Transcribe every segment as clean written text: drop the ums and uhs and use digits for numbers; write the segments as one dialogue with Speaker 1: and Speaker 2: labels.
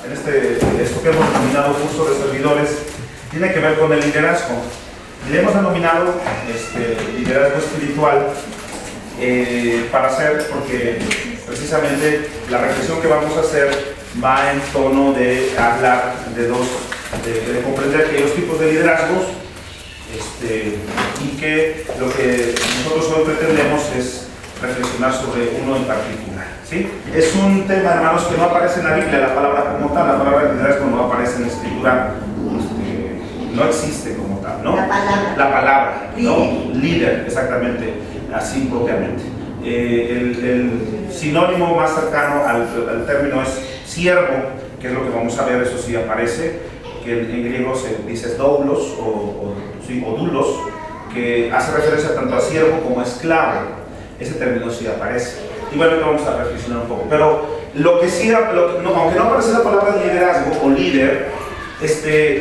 Speaker 1: esto que hemos denominado curso de servidores, tiene que ver con el liderazgo. Le hemos denominado liderazgo espiritual para hacer, porque precisamente la reflexión que vamos a hacer va en tono de hablar de comprender que hay dos tipos de liderazgos, y que lo que nosotros hoy pretendemos es reflexionar sobre uno en particular, ¿sí? Es un tema, hermanos, que no aparece en la Biblia, la palabra como tal, la palabra liderazgo no aparece en la Escritura, no existe como tal, ¿no? La palabra, ¿no? Líder, exactamente, así propiamente. El sinónimo más cercano al término es siervo, que es lo que vamos a ver, eso sí aparece, que en griego se dice doulos o dulos, que hace referencia tanto a siervo como a esclavo. Ese término sí aparece. Igualmente vamos a reflexionar un poco. Pero lo que sí, aunque no aparece la palabra liderazgo o líder,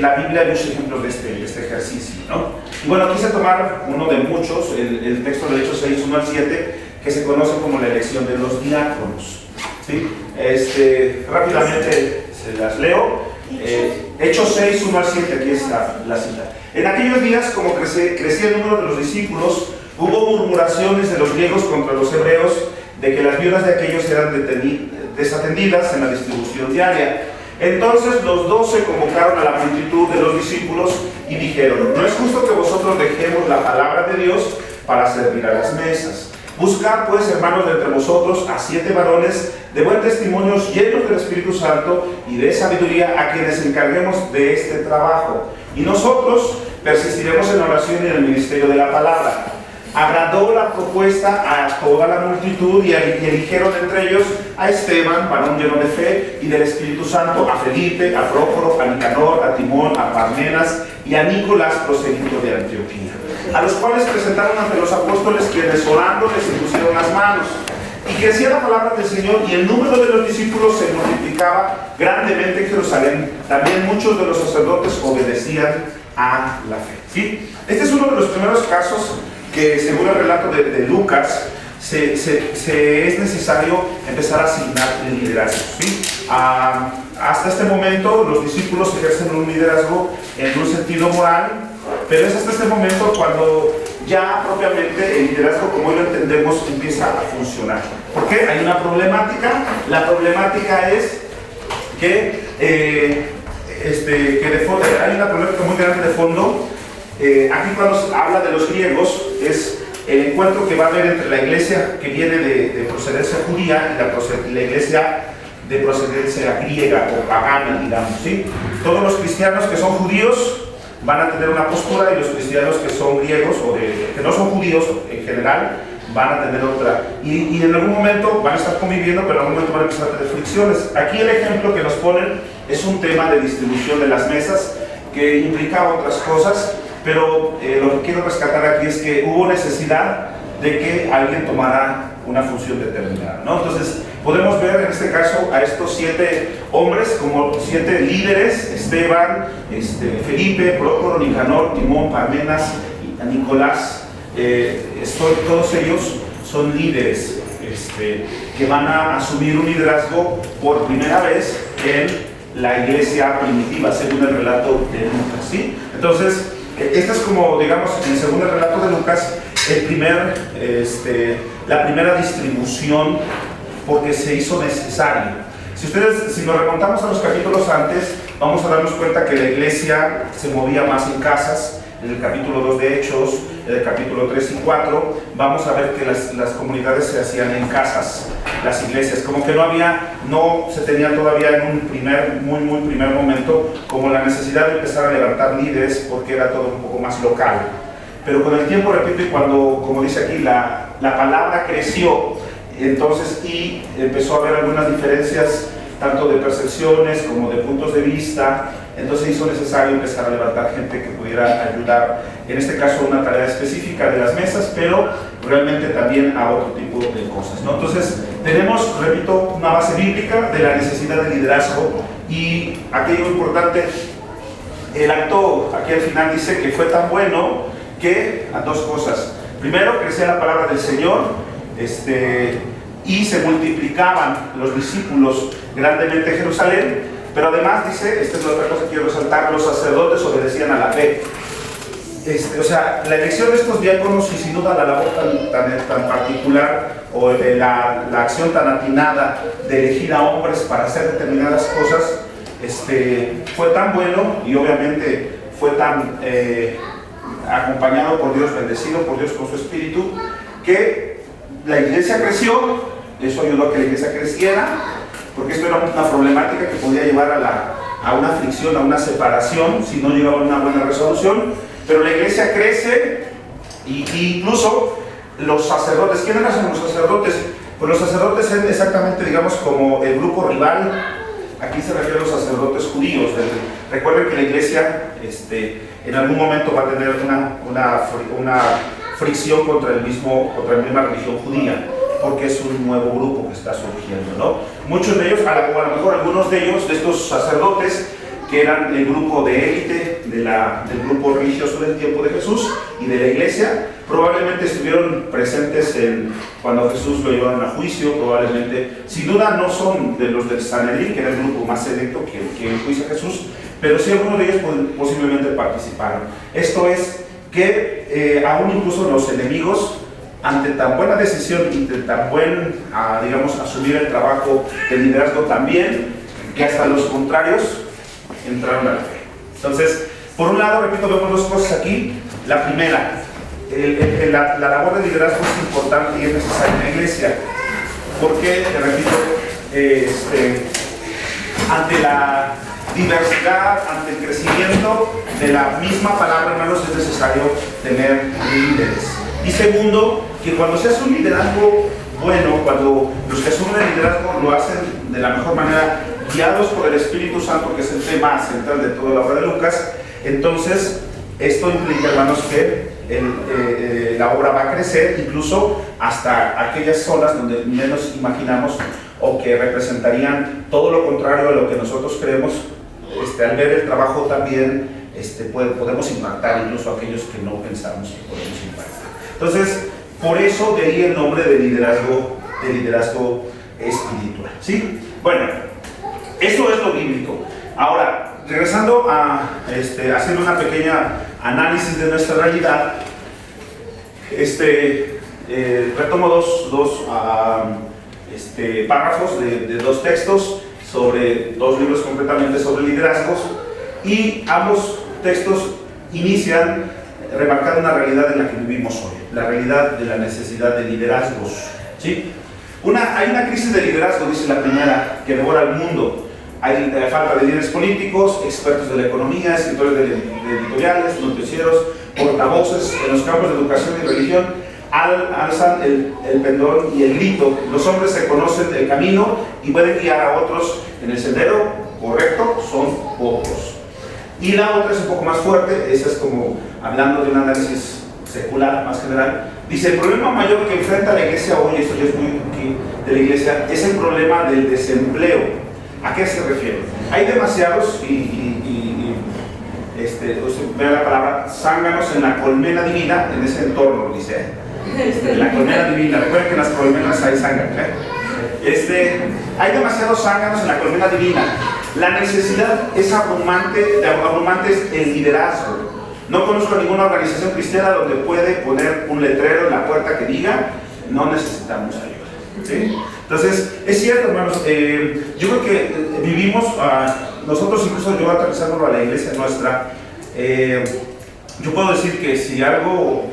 Speaker 1: la Biblia da ejemplos de este ejercicio, ¿no? Y bueno, quise tomar uno de muchos, el texto de Hechos 6, 1 al 7, que se conoce como la elección de los diáconos, ¿sí? Rápidamente se las leo. Hechos 6, 1 al 7, aquí está la cita. En aquellos días, como crecía el número de los discípulos, hubo murmuraciones de los griegos contra los hebreos de que las viudas de aquellos eran desatendidas en la distribución diaria. Entonces los 12 convocaron a la multitud de los discípulos y dijeron: no es justo que vosotros dejemos la palabra de Dios para servir a las mesas. Buscad pues, hermanos, de entre vosotros a 7 varones de buen testimonio, llenos del Espíritu Santo y de sabiduría, a quienes encarguemos de este trabajo. Y nosotros persistiremos en la oración y en el ministerio de la palabra. Agradó la propuesta a toda la multitud y eligieron entre ellos a Esteban, varón lleno de fe y del Espíritu Santo, a Felipe, a Prócoro, a Nicanor, a Timón, a Parmenas y a Nicolás, procedente de Antioquía, a los cuales presentaron ante los apóstoles, quienes orando les impusieron las manos. Y crecía la palabra del Señor, y el número de los discípulos se multiplicaba grandemente en Jerusalén. También muchos de los sacerdotes obedecían a la fe, ¿sí? Este es uno de los primeros casos que, según el relato de Lucas, es necesario empezar a asignar el liderazgo, ¿sí? Hasta este momento los discípulos ejercen un liderazgo en un sentido moral, pero es hasta este momento cuando ya propiamente el liderazgo, como hoy lo entendemos, empieza a funcionar. ¿Por qué? Hay una problemática. La problemática es que, hay una problemática muy grande de fondo. Aquí cuando se habla de los griegos es el encuentro que va a haber entre la iglesia que viene de procedencia judía y la iglesia de procedencia griega o pagana, digamos, ¿sí? Todos los cristianos que son judíos van a tener una postura, y los cristianos que son griegos o que no son judíos en general van a tener otra, y en algún momento van a estar conviviendo, pero en algún momento van a empezar a tener fricciones. Aquí el ejemplo que nos ponen es un tema de distribución de las mesas que implicaba otras cosas, pero lo que quiero rescatar aquí es que hubo necesidad de que alguien tomara una función determinada, ¿no? Entonces podemos ver en este caso a estos 7 hombres como 7 líderes: Esteban, Felipe, Prócoro, Nicanor, Timón, Parmenas y Nicolás. Todos ellos son líderes que van a asumir un liderazgo por primera vez en la iglesia primitiva, según el relato de Lucas, ¿sí? Entonces, esta es como, digamos, según el relato de Lucas, la primera distribución, porque se hizo necesario. Si nos remontamos a los capítulos antes, vamos a darnos cuenta que la iglesia se movía más en casas. En el capítulo 2 de Hechos, en el capítulo 3 y 4, vamos a ver que las comunidades se hacían en casas, las iglesias, como que no se tenía todavía en un muy primer momento como la necesidad de empezar a levantar líderes, porque era todo un poco más local. Pero con el tiempo, repito, y cuando, como dice aquí, la palabra creció, entonces, y empezó a haber algunas diferencias, tanto de percepciones como de puntos de vista, entonces hizo necesario empezar a levantar gente que pudiera ayudar, en este caso, a una tarea específica de las mesas, pero realmente también a otro tipo de cosas, ¿no? Entonces, tenemos, repito, una base bíblica de la necesidad de liderazgo, y aquello importante, el acto aquí al final dice que fue tan bueno que a dos cosas. Primero, crecía la palabra del Señor, y se multiplicaban los discípulos grandemente en Jerusalén. Pero además dice, esta es la otra cosa que quiero resaltar, los sacerdotes obedecían a la fe. O sea, la elección de estos diáconos y sin duda la labor tan particular o la acción tan atinada de elegir a hombres para hacer determinadas cosas fue tan bueno y obviamente fue tan acompañado por Dios, bendecido por Dios con su espíritu, que la iglesia creció. Eso ayudó a que la iglesia creciera, porque esto era una problemática que podía llevar a una fricción, a una separación si no llegaba a una buena resolución. Pero la iglesia crece y incluso los sacerdotes. ¿Quiénes eran los sacerdotes? Pues los sacerdotes eran exactamente, digamos, como el grupo rival. Aquí se refiere a los sacerdotes judíos. Recuerden que la iglesia en algún momento va a tener una fricción contra la misma religión judía, porque es un nuevo grupo que está surgiendo, ¿no? Muchos de ellos, o a lo mejor algunos de ellos, de estos sacerdotes, que eran el grupo de élite del grupo religioso del tiempo de Jesús y de la iglesia, probablemente estuvieron presentes cuando Jesús lo llevaron a juicio, probablemente, sin duda no son de los del Sanedrín, que era el grupo más selecto que enjuicia a Jesús, pero sí algunos de ellos posiblemente participaron. Esto es que aún incluso los enemigos, ante tan buena decisión y de tan buen, digamos, asumir el trabajo del liderazgo también, que hasta los contrarios entraron a la fe. Entonces, por un lado, repito, vemos dos cosas aquí. La primera, la labor de liderazgo es importante y es necesaria en la iglesia, porque, repito, ante la diversidad, ante el crecimiento de la misma palabra, hermanos, es necesario tener líderes. Y segundo, que cuando se hace un liderazgo bueno, cuando los que asumen el liderazgo lo hacen de la mejor manera, guiados por el Espíritu Santo, que es el tema central de toda la obra de Lucas, entonces esto implica, hermanos, que la obra va a crecer incluso hasta aquellas zonas donde menos imaginamos o que representarían todo lo contrario a lo que nosotros creemos. Al ver el trabajo también podemos impactar incluso a aquellos que no pensamos que podemos impactar. Entonces, por eso de ahí el nombre de liderazgo espiritual, ¿sí? Bueno, eso es lo bíblico. Ahora, regresando a hacer una pequeña análisis de nuestra realidad, retomo dos párrafos de dos textos sobre dos libros completamente sobre liderazgos, y ambos textos inician remarcando una realidad en la que vivimos hoy, la realidad de la necesidad de liderazgos, ¿sí? Hay una crisis de liderazgo, dice la primera, que devora el mundo. Hay falta de líderes políticos, expertos de la economía, escritores de editoriales, noticieros, portavoces en los campos de educación y religión. Alzan el pendón y el grito. Los hombres se conocen el camino y pueden guiar a otros en el sendero correcto, son pocos. Y la otra es un poco más fuerte, esa es como hablando de un análisis secular más general. Dice, el problema mayor que enfrenta la iglesia hoy, esto ya es muy de la iglesia, es el problema del desempleo. ¿A qué se refiere? Hay demasiados, vean la palabra, zánganos en la colmena divina, en ese entorno, dice, en la colmena divina. Recuerden que en las colmenas hay zánganos, hay demasiados zánganos en la colmena divina. La necesidad es abrumante es el liderazgo. No conozco ninguna organización cristiana donde puede poner un letrero en la puerta que diga, no necesitamos ayuda, ¿sí? Entonces, es cierto, hermanos, yo creo que vivimos, nosotros incluso yo aterrizándolo a la iglesia nuestra, yo puedo decir que si algo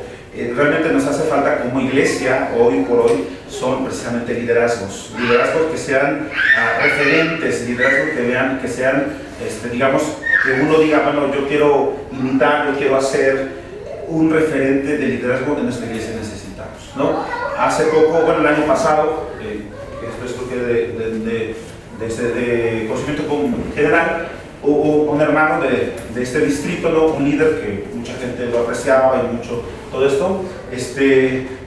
Speaker 1: realmente nos hace falta como iglesia hoy por hoy, son precisamente liderazgos que sean referentes, liderazgos que sean, digamos, que uno diga, bueno, yo quiero imitar, yo quiero hacer un referente de liderazgo que en nuestra iglesia necesitamos, ¿no? Hace poco, bueno, el año pasado, esto es de conocimiento general, hubo un hermano de este distrito, ¿no? Un líder que mucha gente lo apreciaba y mucho todo esto,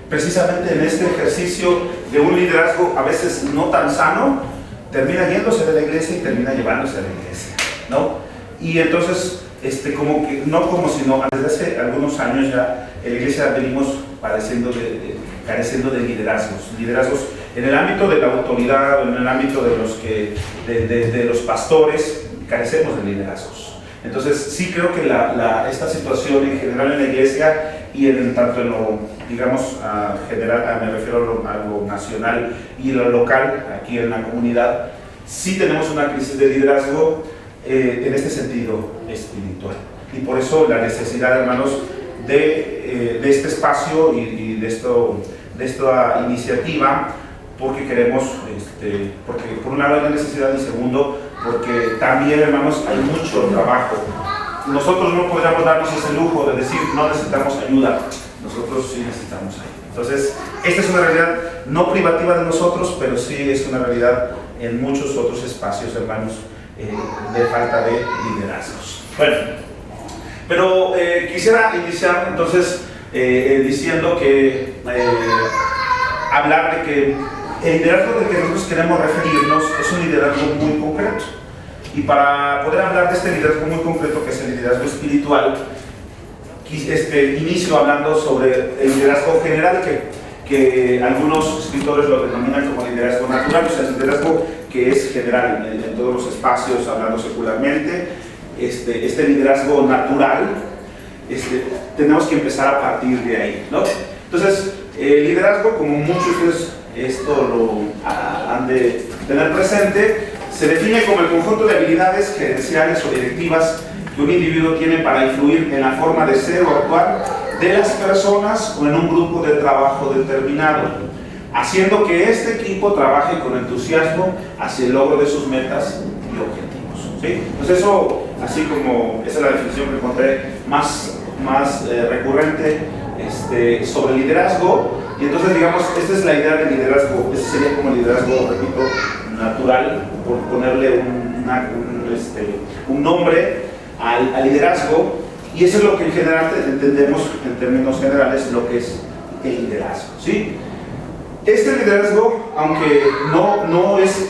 Speaker 1: precisamente en este ejercicio de un liderazgo a veces no tan sano, termina yéndose de la iglesia y termina llevándose a la iglesia, ¿no? Y entonces, como que, no como sino, desde hace algunos años ya, en la iglesia venimos careciendo de liderazgos En el ámbito de la autoridad, en el ámbito de los pastores, carecemos de liderazgos. Entonces sí creo que esta situación en general en la iglesia y tanto en lo, digamos, general, me refiero a lo nacional y lo local, aquí en la comunidad, sí tenemos una crisis de liderazgo en este sentido espiritual. Y por eso la necesidad, hermanos, de este espacio y de esta iniciativa, porque queremos, porque por un lado hay la necesidad y segundo, porque también, hermanos, hay mucho trabajo. Nosotros no podríamos darnos ese lujo de decir no necesitamos ayuda, nosotros sí necesitamos ayuda. Entonces, esta es una realidad no privativa de nosotros, pero sí es una realidad en muchos otros espacios, hermanos, de falta de liderazgos. Bueno, pero quisiera iniciar entonces diciendo que hablar de que el liderazgo del que nosotros queremos referirnos es un liderazgo muy concreto. Y para poder hablar de este liderazgo muy concreto, que es el liderazgo espiritual, inicio hablando sobre el liderazgo general, que algunos escritores lo denominan como liderazgo natural, o sea, el liderazgo que es general en todos los espacios, hablando secularmente. Este liderazgo natural, tenemos que empezar a partir de ahí, ¿no? Entonces, el liderazgo, como muchos de ustedes esto lo han de tener presente, se define como el conjunto de habilidades gerenciales o directivas que un individuo tiene para influir en la forma de ser o actuar de las personas o en un grupo de trabajo determinado, haciendo que este equipo trabaje con entusiasmo hacia el logro de sus metas y objetivos, ¿sí? Entonces eso, así como esa es la definición que encontré más recurrente sobre liderazgo. Y entonces, digamos, esta es la idea del liderazgo. Este sería como el liderazgo, repito, natural, por ponerle un nombre al liderazgo. Y eso es lo que en general entendemos, en términos generales, lo que es el liderazgo, ¿sí? Este liderazgo, aunque no es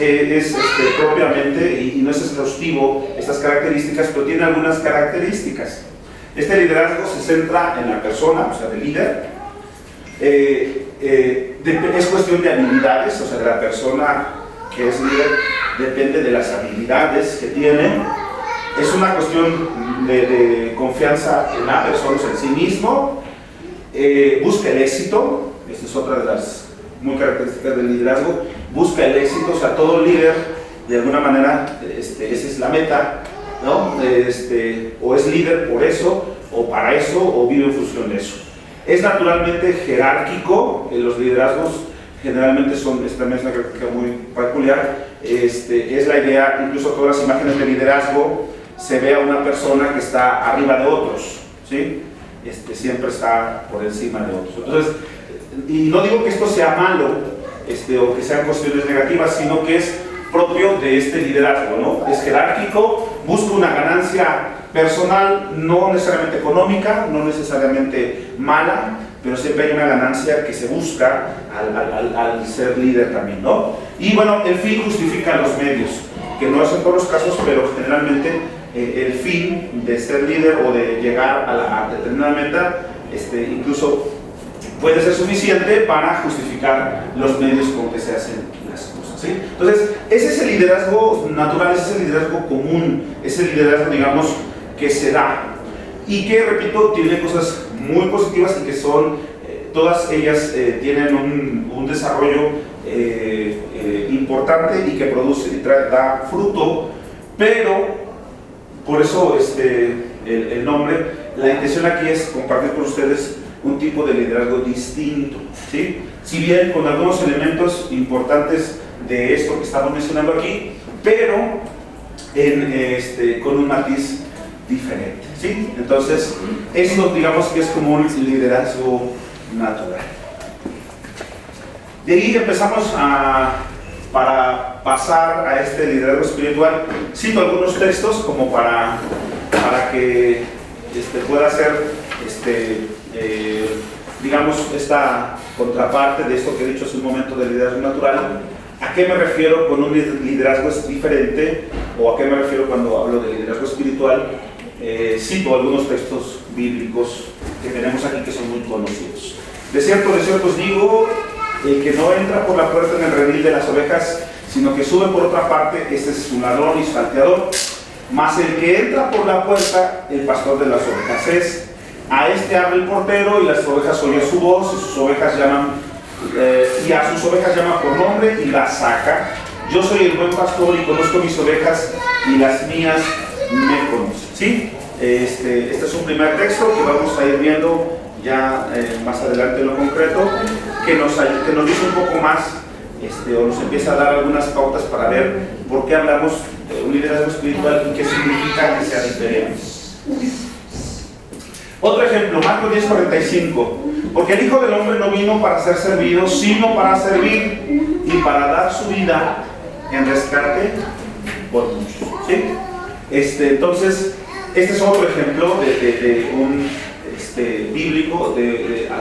Speaker 1: propiamente y no es exhaustivo estas características, pero tiene algunas características. Este liderazgo se centra en la persona, o sea, del líder. Es cuestión de habilidades, o sea, de la persona que es líder, depende de las habilidades que tiene. Es una cuestión de confianza en la persona, o sea, en sí mismo. Busca el éxito, esta es otra de las muy características del liderazgo. Busca el éxito, o sea, todo líder, de alguna manera, esa es la meta, ¿no? O es líder por eso, o para eso, o vive en función de eso. Es naturalmente jerárquico, los liderazgos generalmente también es una característica muy peculiar. Es la idea, incluso todas las imágenes de liderazgo, se ve a una persona que está arriba de otros, ¿sí? Siempre está por encima de otros. Entonces, y no digo que esto sea malo, o que sean cuestiones negativas, sino que es propio de este liderazgo, ¿no? Es jerárquico, busca una ganancia personal, no necesariamente económica, no necesariamente mala, pero siempre hay una ganancia que se busca al ser líder también, ¿no? Y bueno, el fin justifica los medios, que no es en todos los casos, pero generalmente el fin de ser líder o de llegar a determinada meta, incluso puede ser suficiente para justificar los medios con que se hacen las cosas, ¿sí? Entonces, ese es el liderazgo natural, ese es el liderazgo común, ese es el liderazgo, digamos, que se da y que, repito, tiene cosas muy positivas y que son, todas ellas tienen un desarrollo importante y que produce y da fruto, pero por eso el nombre, la intención aquí es compartir con ustedes un tipo de liderazgo distinto, ¿sí? Si bien con algunos elementos importantes de esto que estamos mencionando aquí, pero con un matiz diferente, ¿sí? Entonces, esto digamos que es como un liderazgo natural. De ahí empezamos para pasar a este liderazgo espiritual. Cito algunos textos como para que pueda ser digamos, esta contraparte de esto que he dicho hace un momento del liderazgo natural. ¿A qué me refiero con un liderazgo diferente? ¿O a qué me refiero cuando hablo de liderazgo espiritual? Cito algunos textos bíblicos que tenemos aquí que son muy conocidos. De cierto os digo El que no entra por la puerta en el redil de las ovejas, sino que sube por otra parte, este es un ladrón y salteador. Mas el que entra por la puerta, el pastor de las ovejas es. A este abre el portero y las ovejas oyen su voz y sus ovejas llaman, y a sus ovejas llama por nombre y las saca. Yo soy el buen pastor y conozco mis ovejas y las mías me conocen. ¿Sí? Este es un primer texto que vamos a ir viendo ya más adelante en lo concreto, que nos dice un poco más, o nos empieza a dar algunas pautas para ver por qué hablamos de un liderazgo espiritual y qué significa que sea diferente. Otro ejemplo, Marcos 10:45. Porque el Hijo del Hombre no vino para ser servido, sino para servir y para dar su vida en rescate por muchos. ¿Sí? Entonces, este es otro ejemplo de un bíblico,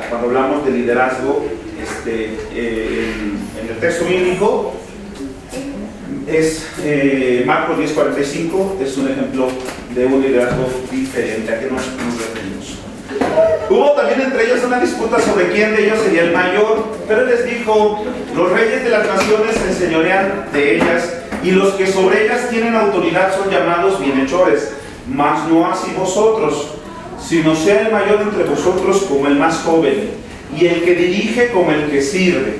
Speaker 1: cuando hablamos de liderazgo en el texto bíblico. Es Marcos 10:45, es un ejemplo de un liderazgo diferente. ¿A qué nos referimos? Hubo también entre ellos una disputa sobre quién de ellos sería el mayor, pero él les dijo: los reyes de las naciones se enseñorean de ellas, y los que sobre ellas tienen autoridad son llamados bienhechores, mas no así vosotros, sino sea el mayor entre vosotros como el más joven, y el que dirige como el que sirve.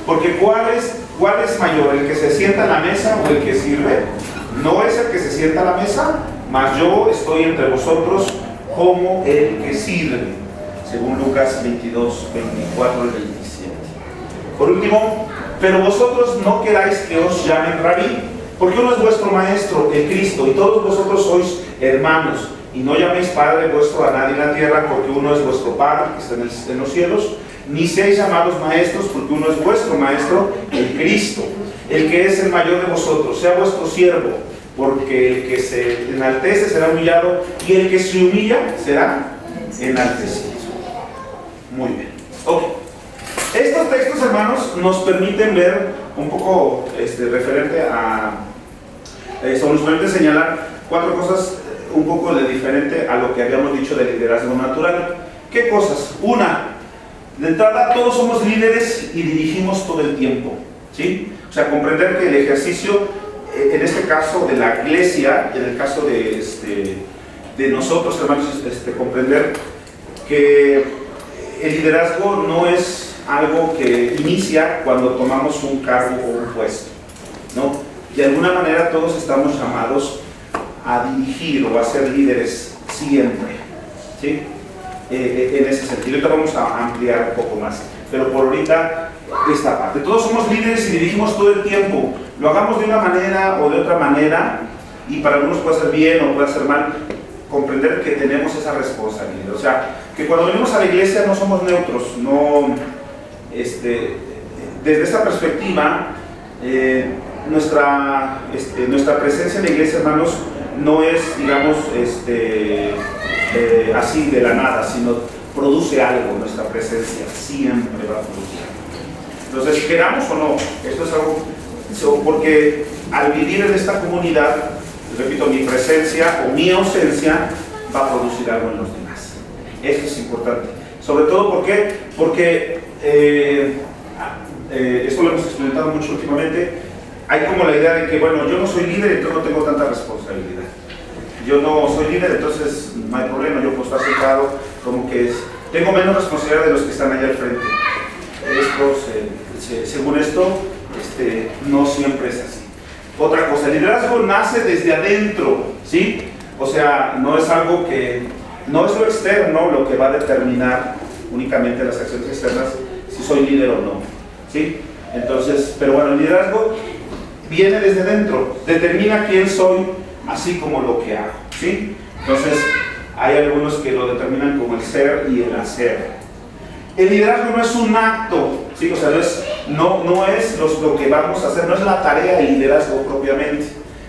Speaker 1: Porque ¿cuál es mayor, el que se sienta a la mesa o el que sirve? No es el que se sienta a la mesa, mas yo estoy entre vosotros como el que sirve, según Lucas 22, 24 y 27. Por último, pero vosotros no queráis que os llamen rabí, porque uno es vuestro maestro, el Cristo, y todos vosotros sois hermanos. Y no llaméis Padre vuestro a nadie en la tierra, porque uno es vuestro Padre que está en los cielos. Ni seáis llamados maestros, porque uno es vuestro maestro, el Cristo. El que es el mayor de vosotros sea vuestro siervo, porque el que se enaltece será humillado, y el que se humilla será enaltecido. Muy bien. Ok. Estos textos, hermanos, nos permiten ver un poco referente a nos permite señalar cuatro cosas un poco de diferente a lo que habíamos dicho de liderazgo natural. ¿Qué cosas? Una, de entrada, todos somos líderes y dirigimos todo el tiempo, ¿sí? O sea, comprender que el ejercicio, en este caso de la iglesia, en el caso de nosotros, hermanos, comprender que el liderazgo no es algo que inicia cuando tomamos un cargo o un puesto, ¿no? De alguna manera todos estamos llamados a dirigir o a ser líderes siempre, ¿sí? En ese sentido. Ahorita vamos a ampliar un poco más, pero por ahorita esta parte. Todos somos líderes y dirigimos todo el tiempo. Lo hagamos de una manera o de otra manera, y para algunos puede ser bien o puede ser mal. Comprender que tenemos esa responsabilidad. O sea, que cuando venimos a la iglesia no somos neutros. No, desde esta perspectiva, nuestra presencia en la iglesia, hermanos, no es, digamos, así de la nada, sino produce algo. Nuestra presencia siempre va a producir. Entonces, queramos o no, esto es algo, porque al vivir en esta comunidad, repito, mi presencia o mi ausencia va a producir algo en los demás. Eso es importante. Sobre todo, ¿por qué? Porque esto lo hemos experimentado mucho últimamente. Hay como la idea de que, bueno, yo no soy líder, entonces no tengo tanta responsabilidad. Yo no soy líder, entonces no hay problema, yo puedo estar sentado, como que tengo menos responsabilidad de los que están allá al frente. Según esto, no siempre es así. Otra cosa, el liderazgo nace desde adentro, ¿sí? O sea, no es algo que, no es lo externo lo que va a determinar únicamente las acciones externas si soy líder o no, ¿sí? Entonces, pero bueno, el liderazgo viene desde dentro, determina quién soy, así como lo que hago, ¿sí? Entonces, hay algunos que lo determinan como el ser y el hacer. El liderazgo no es un acto, ¿sí? O sea, no es lo que vamos a hacer, no es la tarea del liderazgo propiamente.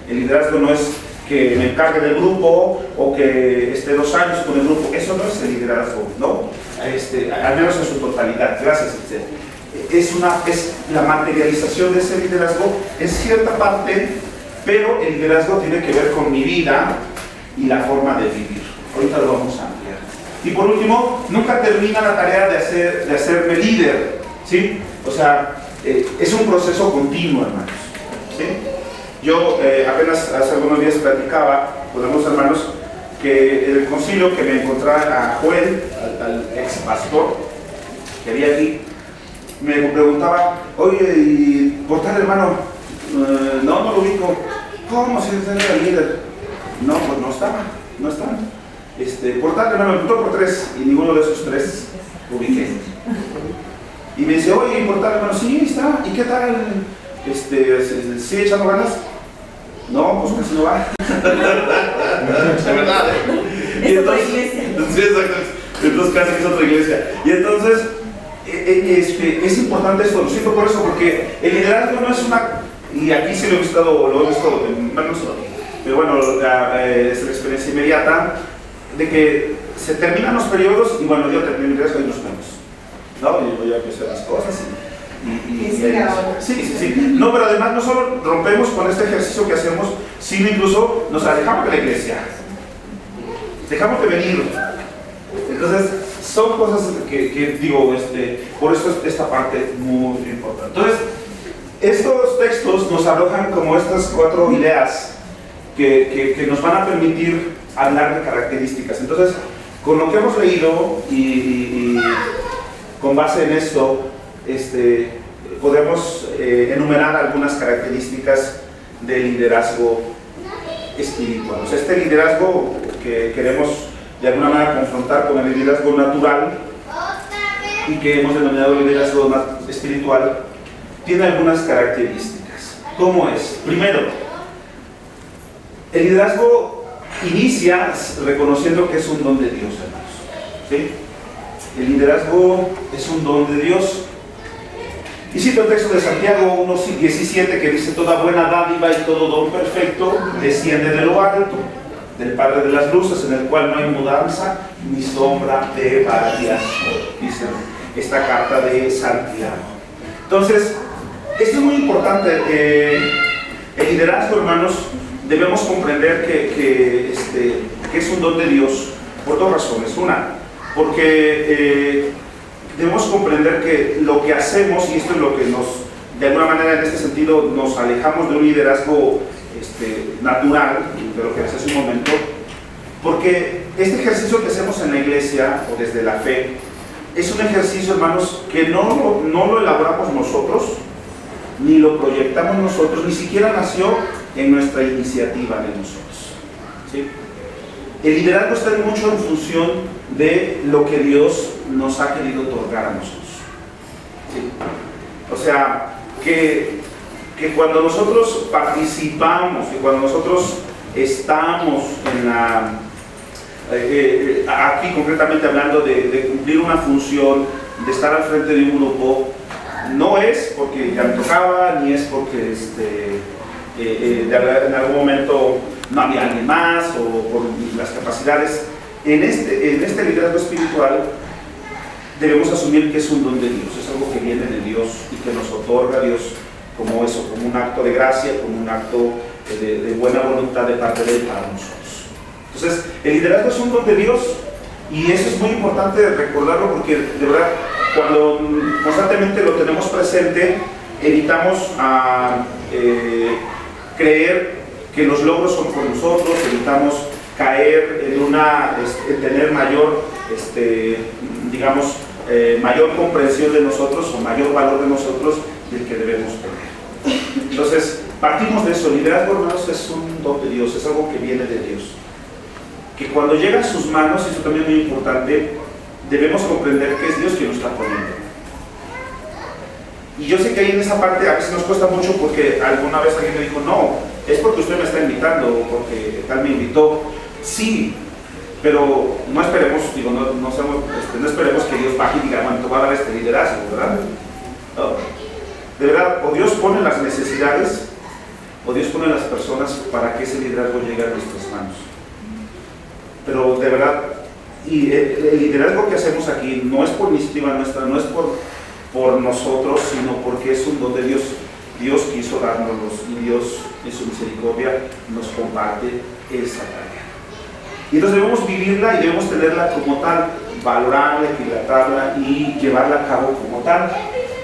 Speaker 1: El liderazgo no es que me encargue del grupo o que esté 2 años con el grupo. Eso no es el liderazgo, ¿no? Al menos en su totalidad. Gracias, etc. Es la materialización de ese liderazgo en cierta parte, pero el liderazgo tiene que ver con mi vida y la forma de vivir. Ahorita lo vamos a ampliar. Y por último, nunca termina la tarea de hacerme líder, ¿sí? O sea, es un proceso continuo, hermanos. ¿Sí? Yo apenas hace algunos días platicaba con algunos hermanos que en el concilio que me encontraba a Joel, al ex pastor que había aquí, me preguntaba, oye, ¿y por tal hermano? No lo ubico. ¿Cómo si usted era líder? No, pues no estaba. Por tal hermano, me preguntó por 3 y ninguno de esos 3 ubiqué. Y me dice, oye, ¿y por tal hermano? Sí, está. ¿Y qué tal? ¿Sigue echando ganas? No, pues casi no va. De verdad, ¿eh?
Speaker 2: Es otra iglesia.
Speaker 1: Sí, exacto. Entonces casi es otra iglesia. Y entonces, es importante esto, lo siento por eso, porque el liderazgo no es una, y aquí sí lo he visto en manos, pero bueno, es la experiencia inmediata, de que se terminan los periodos y bueno, yo termino mi liderazgo y nos vemos. ¿No? Y yo voy a hacer las cosas sí. No, pero además no solo rompemos con este ejercicio que hacemos, sino incluso nos alejamos de la iglesia. Dejamos de venir. Entonces, son cosas que digo, por eso es esta parte muy importante. Entonces, estos textos nos arrojan como estas 4 ideas que nos van a permitir hablar de características. Entonces, con lo que hemos leído y con base en esto, podemos enumerar algunas características del liderazgo espiritual. O sea, este liderazgo que queremos de alguna manera confrontar con el liderazgo natural y que hemos denominado liderazgo espiritual, tiene algunas características. ¿Cómo es? Primero, el liderazgo inicia reconociendo que es un don de Dios, hermanos. ¿Sí? El liderazgo es un don de Dios. Y cito el texto de Santiago 1:17 que dice: toda buena dádiva y todo don perfecto desciende de lo alto, del Padre de las luces, en el cual no hay mudanza ni sombra de variación, dice esta carta de Santiago. Entonces, esto es muy importante. El liderazgo, hermanos, debemos comprender que es un don de Dios por 2 razones. Una, porque debemos comprender que lo que hacemos, y esto es lo que de alguna manera en este sentido nos alejamos de un liderazgo natural, de lo que hace hace un momento, porque este ejercicio que hacemos en la iglesia o desde la fe es un ejercicio, hermanos, que no lo elaboramos nosotros, ni lo proyectamos nosotros, ni siquiera nació en nuestra iniciativa de nosotros. ¿Sí? El liderazgo está mucho en función de lo que Dios nos ha querido otorgar a nosotros. ¿Sí? O sea, que cuando nosotros participamos y cuando nosotros estamos en aquí concretamente hablando de cumplir una función, de estar al frente de un grupo, no es porque ya me tocaba, ni es porque en algún momento no había alguien más o por las capacidades. En este liderazgo espiritual debemos asumir que es un don de Dios, es algo que viene de Dios y que nos otorga Dios como eso, como un acto de gracia, como un acto de buena voluntad de parte de Él para nosotros. Entonces, el liderazgo es un don de Dios y eso es muy importante recordarlo, porque de verdad, cuando constantemente lo tenemos presente, evitamos creer que los logros son por nosotros, evitamos caer en tener mayor, mayor comprensión de nosotros o mayor valor de nosotros del que debemos tener. Entonces, partimos de eso. El liderazgo, hermanos, es un don de Dios, es algo que viene de Dios. Que cuando llega a sus manos, y eso también es muy importante, debemos comprender que es Dios quien nos está poniendo. Y yo sé que ahí en esa parte a veces nos cuesta mucho, porque alguna vez alguien me dijo: no, es porque usted me está invitando o porque tal me invitó. Sí, pero no esperemos, no esperemos que Dios baje y diga: bueno, te voy a dar este liderazgo, ¿verdad? No. De verdad, o Dios pone las necesidades o Dios pone las personas para que ese liderazgo llegue a nuestras manos. Pero de verdad, y el liderazgo que hacemos aquí no es por iniciativa nuestra, no es por nosotros, sino porque es un don de Dios. Dios quiso dárnoslos y Dios en su misericordia nos comparte esa tarea. Y entonces debemos vivirla y debemos tenerla como tal, valorarla, equilibrarla y llevarla a cabo como tal.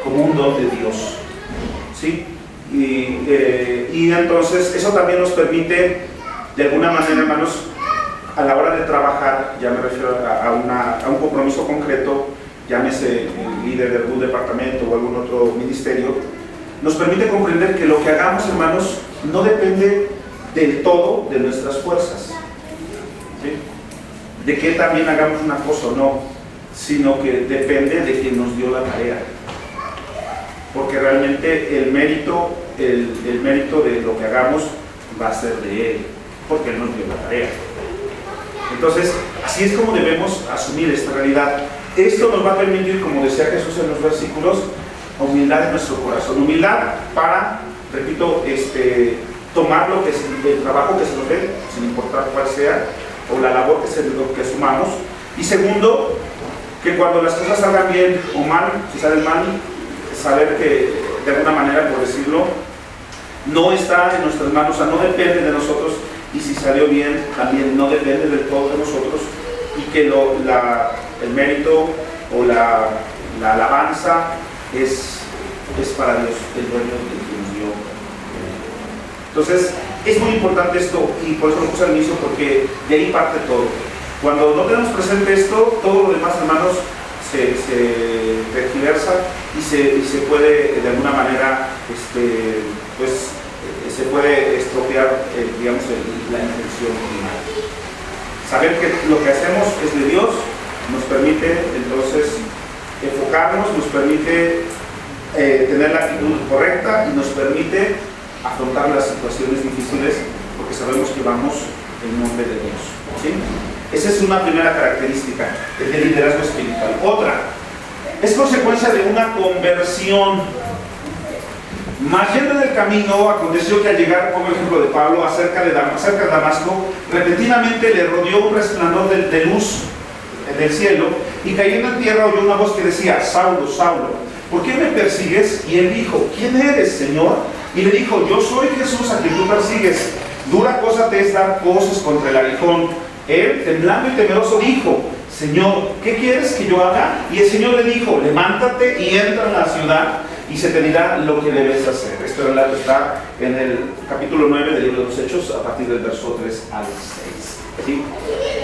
Speaker 1: como un don de Dios, ¿sí? Y entonces eso también nos permite, de alguna manera, hermanos, a la hora de trabajar, ya me refiero a un compromiso concreto, llámese el líder de algún departamento o algún otro ministerio, nos permite comprender que lo que hagamos, hermanos, no depende del todo de nuestras fuerzas, ¿sí? De que también hagamos una cosa o no, sino que depende de quien nos dio la tarea, porque realmente el mérito de lo que hagamos va a ser de Él, porque Él nos dio la tarea. Entonces, así es como debemos asumir esta realidad. Esto nos va a permitir, como decía Jesús en los versículos, humildad en nuestro corazón. Humildad para, repito, tomar el trabajo que se nos dé, sin importar cuál sea, o la labor que asumamos. Y segundo, que cuando las cosas salgan bien o mal, si salen mal, saber que de alguna manera, por decirlo, no está en nuestras manos, o sea, no depende de nosotros, y si salió bien, también no depende del todo de nosotros, y que el mérito o la alabanza es para Dios, el dueño que nos dio. Entonces, es muy importante esto, y por eso lo puse al inicio, porque de ahí parte todo. Cuando no tenemos presente esto, todo lo demás, hermanos, se tergiversa y se puede, de alguna manera, se puede estropear, digamos, la intención final. Saber que lo que hacemos es de Dios nos permite, entonces, enfocarnos, nos permite tener la actitud correcta y nos permite afrontar las situaciones difíciles, porque sabemos que vamos en nombre de Dios, ¿sí? Esa es una primera característica del liderazgo espiritual. Otra, es consecuencia de una conversión. Mas yendo en el camino, aconteció que al llegar, como ejemplo de Pablo, cerca de Damasco, repentinamente le rodeó un resplandor de luz del cielo, y cayendo en tierra oyó una voz que decía: Saulo, Saulo, ¿por qué me persigues? Y él dijo: ¿quién eres, Señor? Y le dijo: yo soy Jesús a quien tú persigues. Dura cosa te es dar voces contra el aguijón. Él, temblando y temeroso, dijo: Señor, ¿qué quieres que yo haga? Y el Señor le dijo: levántate y entra en la ciudad, y se te dirá lo que debes hacer. Este relato está en el capítulo 9 del libro de los Hechos, a partir del verso 3 al 6. ¿Sí?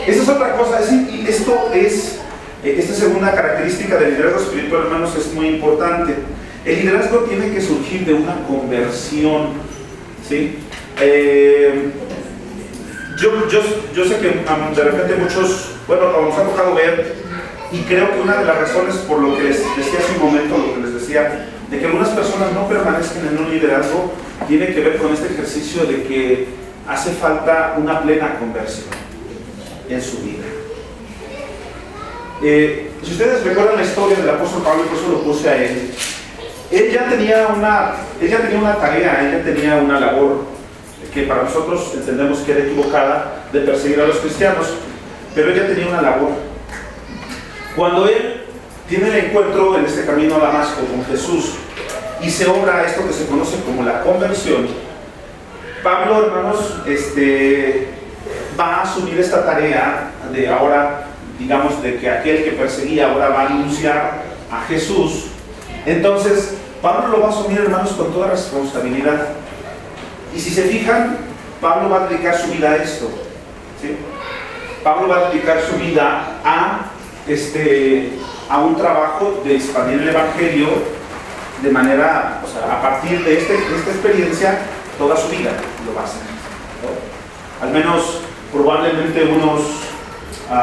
Speaker 1: Esta es otra cosa, y esta segunda característica del liderazgo espiritual, hermanos, es muy importante. El liderazgo tiene que surgir de una conversión, ¿sí? Yo sé que de repente muchos, nos ha tocado ver, y creo que una de las razones por lo que les decía hace un momento, lo que les decía, de que algunas personas no permanezcan en un liderazgo, tiene que ver con este ejercicio de que hace falta una plena conversión en su vida. Si ustedes recuerdan la historia del apóstol Pablo, por eso lo puse a él, él ya tenía una tarea, ella tenía una labor que para nosotros entendemos que era equivocada, de perseguir a los cristianos, pero ella tenía una labor. Cuando él tiene el encuentro en este camino a Damasco con Jesús y se obra esto que se conoce como la conversión, Pablo, hermanos, va a asumir esta tarea de ahora, digamos, de que aquel que perseguía ahora va a anunciar a Jesús. Entonces, Pablo lo va a asumir, hermanos, con toda responsabilidad. Y si se fijan, Pablo va a dedicar su vida a esto, ¿sí? Pablo va a dedicar su vida a un trabajo de expandir el Evangelio de manera, a partir de esta experiencia, toda su vida lo va a hacer, ¿no? Al menos, probablemente unos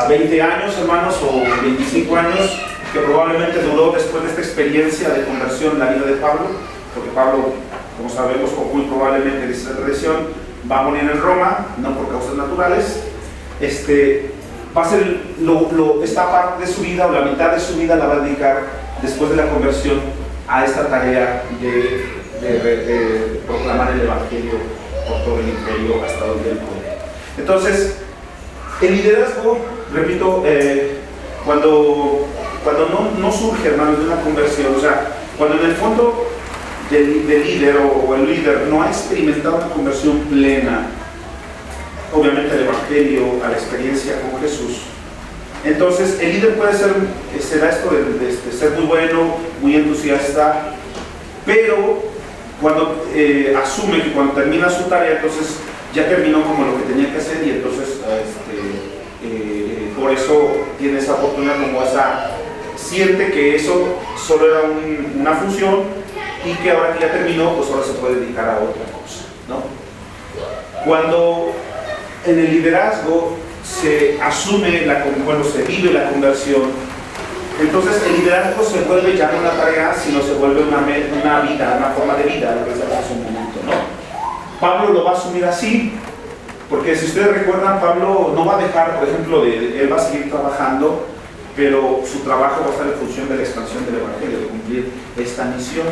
Speaker 1: 20 años, hermanos, o 25 años, que probablemente duró después de esta experiencia de conversión en la vida de Pablo, porque Pablo, como sabemos, o muy probablemente, dice la tradición, va a morir en Roma, no por causas naturales. Va a ser esta parte de su vida, o la mitad de su vida la va a dedicar, después de la conversión, a esta tarea de proclamar el Evangelio por todo el imperio hasta donde él puede. Entonces, el liderazgo, repito, cuando no surge, hermanos, de una conversión, cuando en el fondo del líder o el líder no ha experimentado una conversión plena, obviamente el Evangelio, a la experiencia con Jesús, Entonces, el líder puede ser, será esto de ser muy bueno, muy entusiasta, pero cuando asume que cuando termina su tarea, entonces ya terminó como lo que tenía que hacer, y entonces por eso tiene esa oportunidad, como esa, siente que eso solo era una función, y que ahora que ya terminó, pues ahora se puede dedicar a otra cosa, ¿no? Cuando en el liderazgo se asume, se vive la conversión, entonces el liderazgo se vuelve ya no una tarea, sino se vuelve una vida, una forma de vida, lo que se hace un momento, ¿no? Pablo lo va a asumir así, porque si ustedes recuerdan, Pablo no va a dejar, por ejemplo, él va a seguir trabajando, pero su trabajo va a estar en función de la expansión del Evangelio, de cumplir esta misión,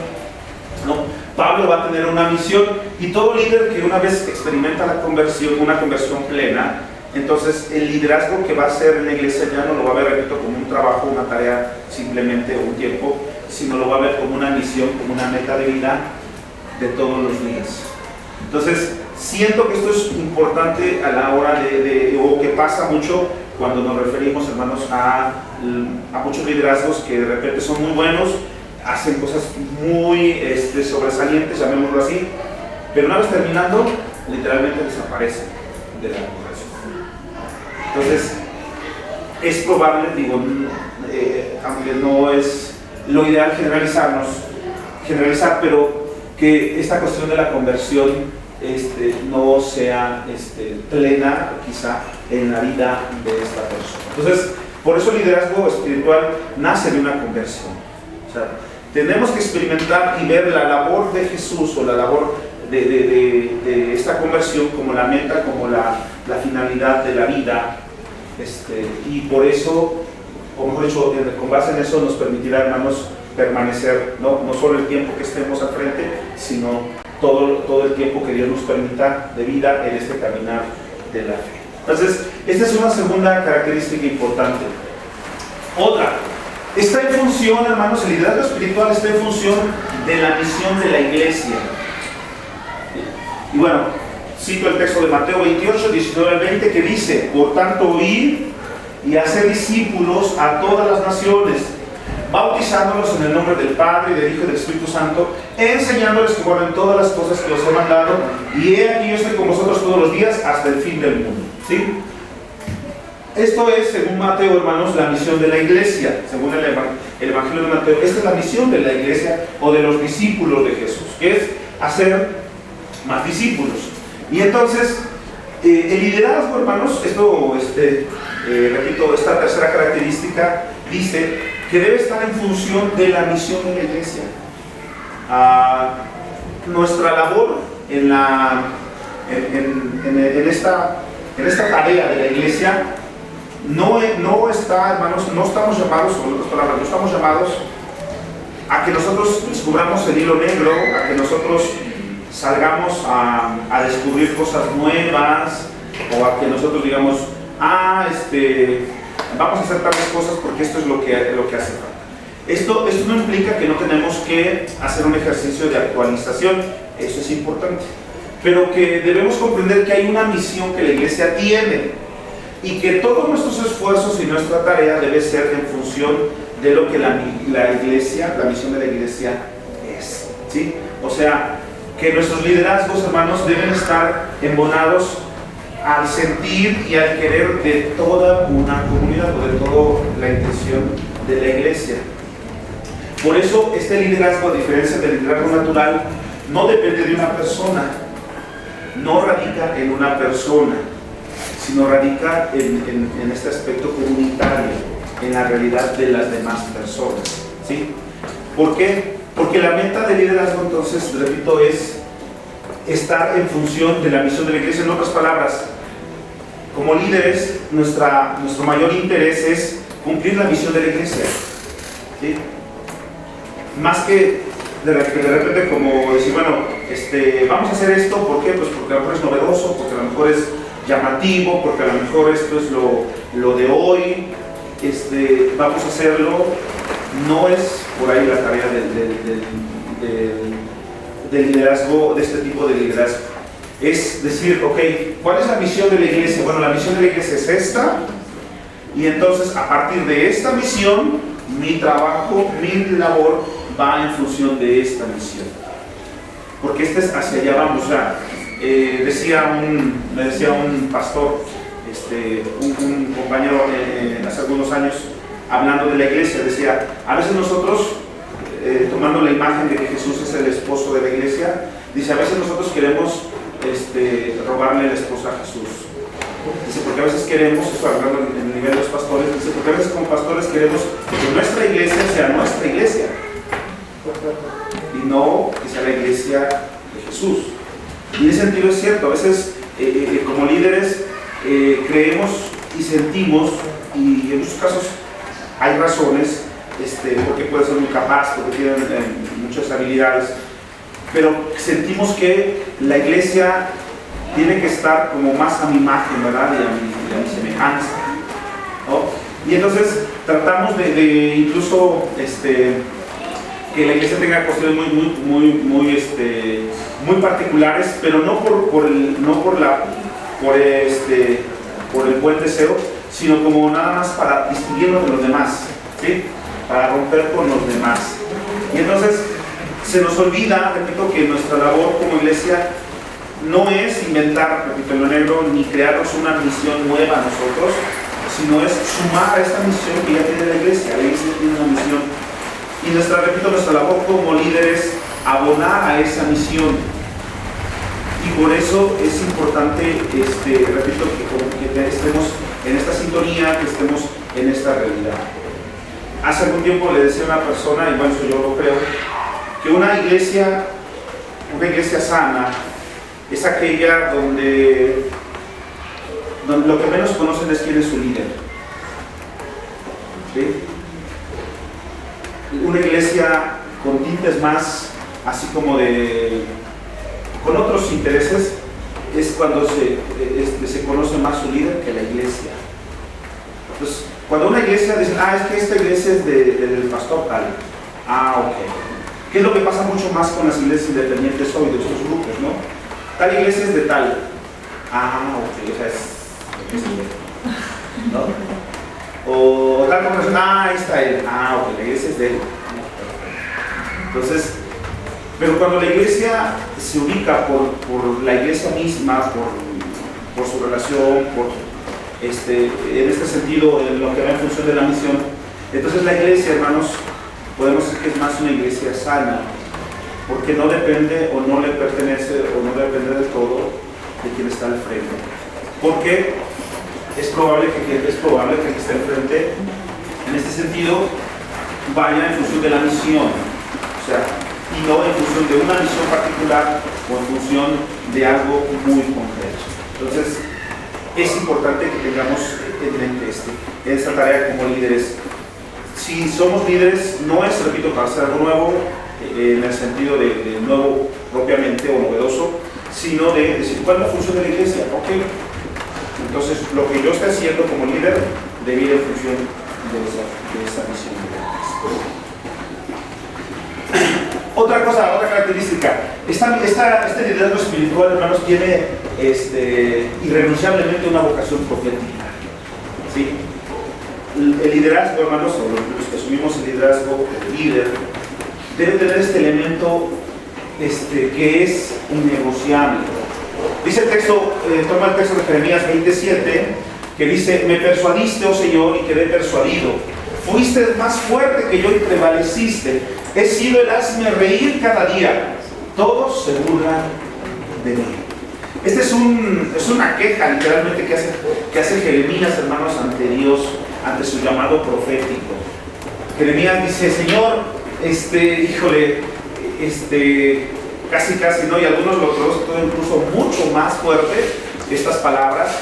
Speaker 1: ¿no? Pablo va a tener una misión, y todo líder que una vez experimenta la conversión, una conversión plena, entonces el liderazgo que va a hacer en la iglesia ya no lo va a ver, repito, como un trabajo, una tarea, simplemente un tiempo, sino lo va a ver como una misión, como una meta de vida de todos los días. Entonces, siento que esto es importante a la hora o que pasa mucho cuando nos referimos, hermanos, a muchos liderazgos que de repente son muy buenos, hacen cosas muy sobresalientes, llamémoslo así, pero una vez terminando, literalmente desaparecen de la congregación. Entonces, es probable, aunque no es lo ideal generalizar, pero que esta cuestión de la conversión no sea plena, quizá, en la vida de esta persona. Entonces, por eso el liderazgo espiritual nace de una conversión. O sea, tenemos que experimentar y ver la labor de Jesús, o la labor de esta conversión, como la meta, como la finalidad de la vida, y por eso, o mejor dicho, con base en eso nos permitirá, hermanos, permanecer, no solo el tiempo que estemos al frente, sino todo el tiempo que Dios nos permita de vida en este caminar de la fe. Entonces, esta es una segunda característica importante. Otra, está en función, hermanos, el liderazgo espiritual está en función de la misión de la iglesia. Y bueno, cito el texto de Mateo 28, 19 al 20, que dice: por tanto, id y hacer discípulos a todas las naciones, bautizándolos en el nombre del Padre, y del Hijo y del Espíritu Santo, enseñándoles que guarden todas las cosas que os he mandado, y he aquí yo estoy con vosotros todos los días hasta el fin del mundo. ¿Sí? Esto es, según Mateo, hermanos, la misión de la iglesia, según el Evangelio de Mateo. Esta es la misión de la iglesia, o de los discípulos de Jesús, que es hacer más discípulos. Y entonces, el liderazgo, hermanos, esto, repito, esta tercera característica dice que debe estar en función de la misión de la iglesia. Nuestra labor en esta tarea de la iglesia no está, hermanos, no estamos llamados, con otras palabras, no estamos llamados a que nosotros descubramos el hilo negro, a que nosotros salgamos a descubrir cosas nuevas, o a que nosotros digamos, vamos a hacer tales cosas porque esto es lo que hace falta. Esto no implica que no tenemos que hacer un ejercicio de actualización, eso es importante, pero que debemos comprender que hay una misión que la iglesia tiene, y que todos nuestros esfuerzos y nuestra tarea debe ser en función de lo que la iglesia, la misión de la iglesia es, ¿sí? O sea, que nuestros liderazgos, hermanos, deben estar embonados al sentir y al querer de toda una comunidad, o de toda la intención de la iglesia. Por eso este liderazgo, a diferencia del liderazgo natural, no depende de una persona, no radica en una persona, sino radica en este aspecto comunitario, en la realidad de las demás personas, ¿sí? ¿Por qué? Porque la meta del liderazgo, entonces, repito, es estar en función de la misión de la iglesia. En otras palabras, como líderes, nuestro mayor interés es cumplir la misión de la iglesia, ¿sí? Más que de repente como decir, bueno, vamos a hacer esto, ¿por qué? Pues porque a lo mejor es novedoso, porque a lo mejor es llamativo, porque a lo mejor esto es lo de hoy, vamos a hacerlo. No es por ahí la tarea del liderazgo, de este tipo de liderazgo. Es decir, ok, ¿cuál es la misión de la iglesia? Bueno, la misión de la iglesia es esta, Y entonces, a partir de esta misión, mi trabajo, mi labor va en función de esta misión. Porque este es hacia allá vamos. O sea, me decía un pastor, un compañero hace algunos años, hablando de la iglesia, decía, a veces nosotros, tomando la imagen de que Jesús es el esposo de la iglesia, dice, a veces nosotros queremos robarle la esposa a Jesús. Dice, porque a veces queremos, esto hablando en el nivel de los pastores, dice, porque a veces como pastores queremos que nuestra iglesia sea nuestra iglesia y no que sea la iglesia de Jesús. Y en ese sentido es cierto, a veces como líderes creemos y sentimos, y en muchos casos hay razones, porque puede ser muy capaz, porque tienen muchas habilidades, pero sentimos que la iglesia tiene que estar como más a mi imagen, ¿verdad? Y a mi semejanza, ¿no? Y entonces tratamos de incluso que la iglesia tenga cuestiones muy particulares, pero no por el buen deseo, sino como nada más para distinguirnos de los demás, ¿sí? Para romper con los demás. Y entonces se nos olvida, repito, que nuestra labor como iglesia no es inventar, repito, lo negro, ni crearnos una misión nueva a nosotros, sino es sumar a esta misión que ya tiene la iglesia. La iglesia tiene una misión. Y nuestra labor como líderes, abonar a esa misión. Y por eso es importante, repito, que estemos en esta sintonía, que estemos en esta realidad. Hace algún tiempo le decía a una persona, y bueno, eso yo lo creo, que una iglesia sana es aquella donde lo que menos conocen es quién es su líder. ¿Sí? Una iglesia con tintes más, así como con otros intereses, es cuando se conoce más su líder que la iglesia. Entonces, cuando una iglesia dice, es que esta iglesia es del pastor tal. Ok. ¿Qué es lo que pasa mucho más con las iglesias independientes hoy, de estos grupos, no? Tal iglesia es de tal. Ok, o sea, ¿no? O tal congregación, ahí está él. Ok, la iglesia es de él. Entonces, pero cuando la iglesia se ubica por la iglesia misma, por su relación, en este sentido, en lo que va en función de la misión, entonces la iglesia, hermanos, podemos decir que es más una iglesia sana, porque no depende o no le pertenece o no depende del todo de quien está al frente. Porque es probable que el que esté al frente, en este sentido, vaya en función de la misión, o sea, y no en función de una misión particular o en función de algo muy concreto. Entonces, es importante que tengamos en mente esta tarea como líderes. Si somos líderes, no es, repito, para hacer algo nuevo, en el sentido de nuevo propiamente o novedoso, sino de decir, ¿cuál es la función de la iglesia? Ok, entonces lo que yo esté haciendo como líder debe ir en función de esa misión. Otra característica, este liderazgo espiritual, hermanos, tiene irrenunciablemente una vocación profética. ¿Sí? El liderazgo, hermanos, o los que asumimos el liderazgo, el líder, debe tener este elemento que es innegociable. Dice el texto, toma el texto de Jeremías 27, que dice, me persuadiste, oh Señor, y quedé persuadido. Fuiste más fuerte que yo y prevaleciste. He sido el hazme reír cada día. Todos se burlan de mí. Esta es una queja literalmente que hace Jeremías, hermanos, ante Dios, ante su llamado profético. Jeremías dice, Señor, casi, ¿no? Y algunos lo traducen incluso mucho más fuerte estas palabras,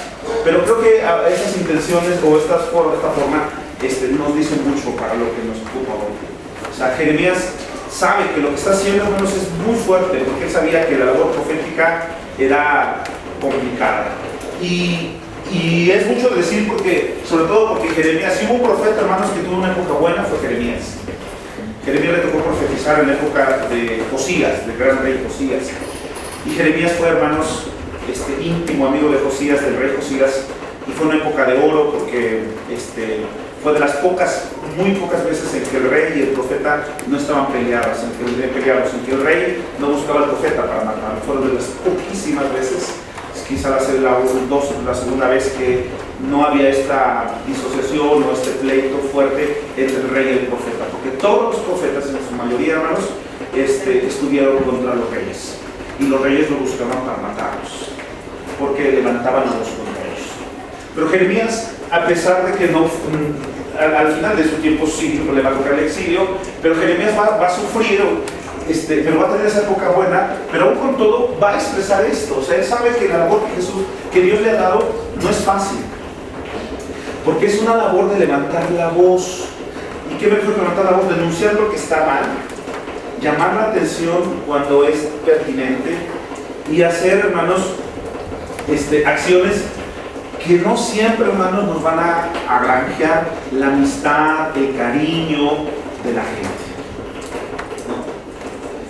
Speaker 1: pero creo que estas intenciones o esta forma nos dicen mucho para lo que nos ocupa hoy. O sea, Jeremías sabe que lo que está haciendo, hermanos, es muy fuerte, porque él sabía que la labor profética era complicada. Y es mucho decir, sobre todo porque Jeremías, si hubo un profeta, hermanos, que tuvo una época buena, fue Jeremías. Jeremías le tocó profetizar en la época de Josías, del gran rey Josías. Y Jeremías fue, hermanos, íntimo amigo de Josías, del rey Josías, y fue una época de oro porque fue de las muy pocas veces en que el rey y el profeta no estaban peleados, en que el rey no buscaba al profeta para matarlo. Fueron de las poquísimas veces, quizá la segunda vez que no había esta disociación o este pleito fuerte entre el rey y el profeta, porque todos los profetas, en su mayoría, hermanos, estuvieron contra los reyes, y los reyes lo buscaban para matarlos, porque levantaban la voz contra ellos. Pero Jeremías, a pesar de que no, al final de su tiempo sí le va a tocar el exilio, pero Jeremías va a sufrir, pero va a tener esa época buena, pero aún con todo va a expresar esto. O sea, él sabe que la labor que Dios le ha dado no es fácil, porque es una labor de levantar la voz. ¿Y qué mejor que levantar la voz? Denunciar lo que está mal, llamar la atención cuando es pertinente y hacer, hermanos, acciones que no siempre, hermanos, nos van a granjear la amistad, el cariño de la gente, ¿no?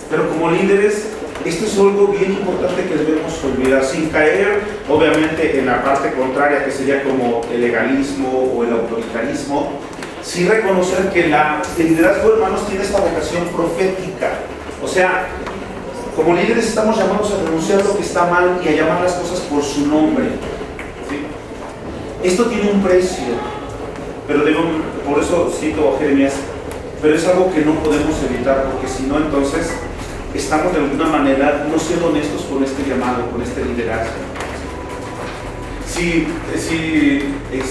Speaker 1: Pero como líderes, esto es algo bien importante que debemos olvidar, sin caer, obviamente, en la parte contraria, que sería como el legalismo o el autoritarismo. Sí reconocer que el liderazgo, hermanos, tiene esta vocación profética. O sea, como líderes estamos llamados a denunciar lo que está mal y a llamar las cosas por su nombre. Esto tiene un precio, pero por eso cito a Jeremías, pero es algo que no podemos evitar, porque si no, entonces estamos de alguna manera no siendo honestos con este llamado, con este liderazgo.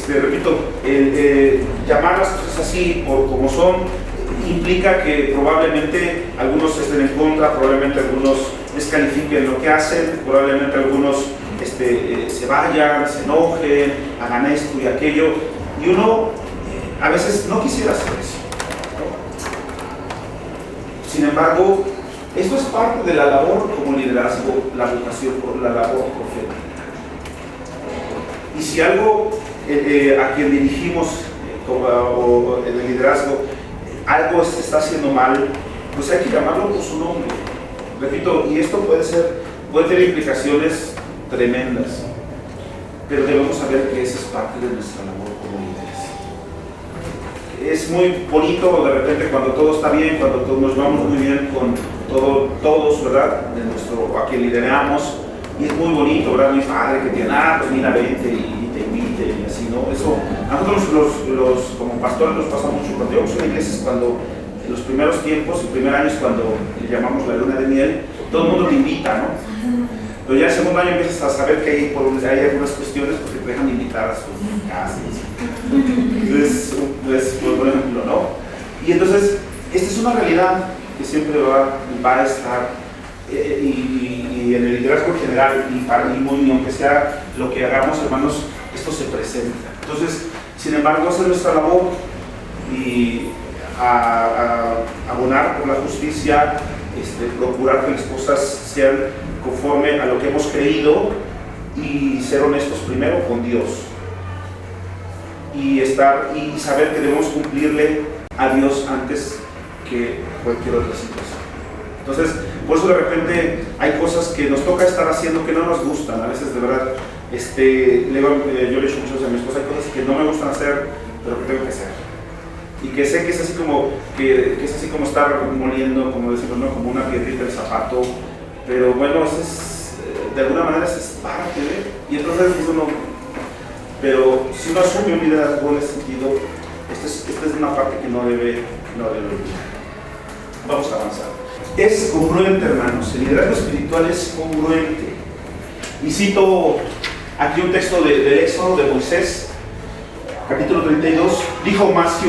Speaker 1: Repito, llamar las cosas así por como son implica que probablemente algunos estén en contra, probablemente algunos descalifiquen lo que hacen, probablemente algunos se vayan, se enojen, hagan esto y aquello, y uno a veces no quisiera hacer eso, ¿no? Sin embargo, esto es parte de la labor como liderazgo, la vocación por la labor profética. Y si algo a quien dirigimos o en el liderazgo, algo se está haciendo mal, pues hay que llamarlo por su nombre. Repito, y esto puede tener implicaciones tremendas, pero debemos saber que esa es parte de nuestra labor como líderes. Es muy bonito de repente cuando todo está bien, cuando nos vamos muy bien con todos, ¿verdad? A quien lideramos, y es muy bonito, ¿verdad? Muy padre que tiene, pues mira, vente y te invite y así, ¿no? Eso, a nosotros como pastores nos pasa mucho cuando llegamos a iglesias, cuando en los primeros tiempos, el primer año es cuando le llamamos la luna de miel, todo el mundo te invita, ¿no? Pero ya el segundo año empiezas a saber que hay algunas cuestiones porque te dejan invitar a sus casas. Entonces, por ejemplo, ¿no? Y entonces, esta es una realidad que siempre va a estar, y en el liderazgo en general, y aunque sea lo que hagamos, hermanos, esto se presenta. Entonces, sin embargo, esa es nuestra labor, y abonar por la justicia, procurar que las cosas sean conforme a lo que hemos creído y ser honestos primero con Dios y saber que debemos cumplirle a Dios antes que cualquier otra situación. Entonces, por eso de repente hay cosas que nos toca estar haciendo que no nos gustan. A veces de verdad, yo le he dicho muchas veces a mi esposa, hay cosas que no me gustan hacer, pero que tengo que hacer. Y que sé que es así como, estar moliendo, como decirlo, ¿no? Como una piedrita del zapato. Pero bueno, de alguna manera es parte de, y entonces uno, pero si uno asume un liderazgo en ese sentido, esta es una parte que no debe olvidar. Vamos a avanzar. Es congruente, hermanos, el liderazgo espiritual es congruente. Y cito aquí un texto del Éxodo de Moisés, capítulo 32, dijo más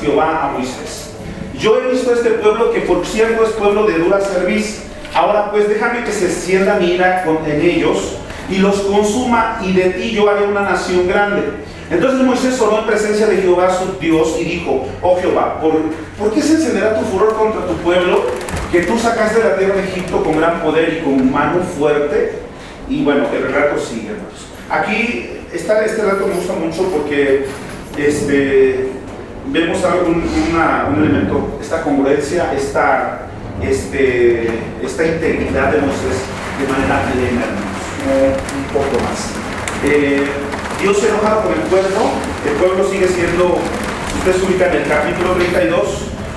Speaker 1: Jehová a Moisés: yo he visto a este pueblo que por cierto es pueblo de dura cerviz. Ahora pues déjame que se extienda mi ira en ellos y los consuma, y de ti yo haré una nación grande. Entonces Moisés oró en presencia de Jehová su Dios y dijo: oh Jehová, ¿por qué se encenderá tu furor contra tu pueblo, que tú sacaste de la tierra de Egipto con gran poder y con mano fuerte? Y bueno, el relato sigue, hermanos. Aquí este relato me gusta mucho porque vemos un elemento, esta congruencia, esta integridad de Moisés de manera plena, hermanos, un poco más. Y Dios se enoja con el pueblo sigue siendo, si ustedes ubican en el capítulo 32,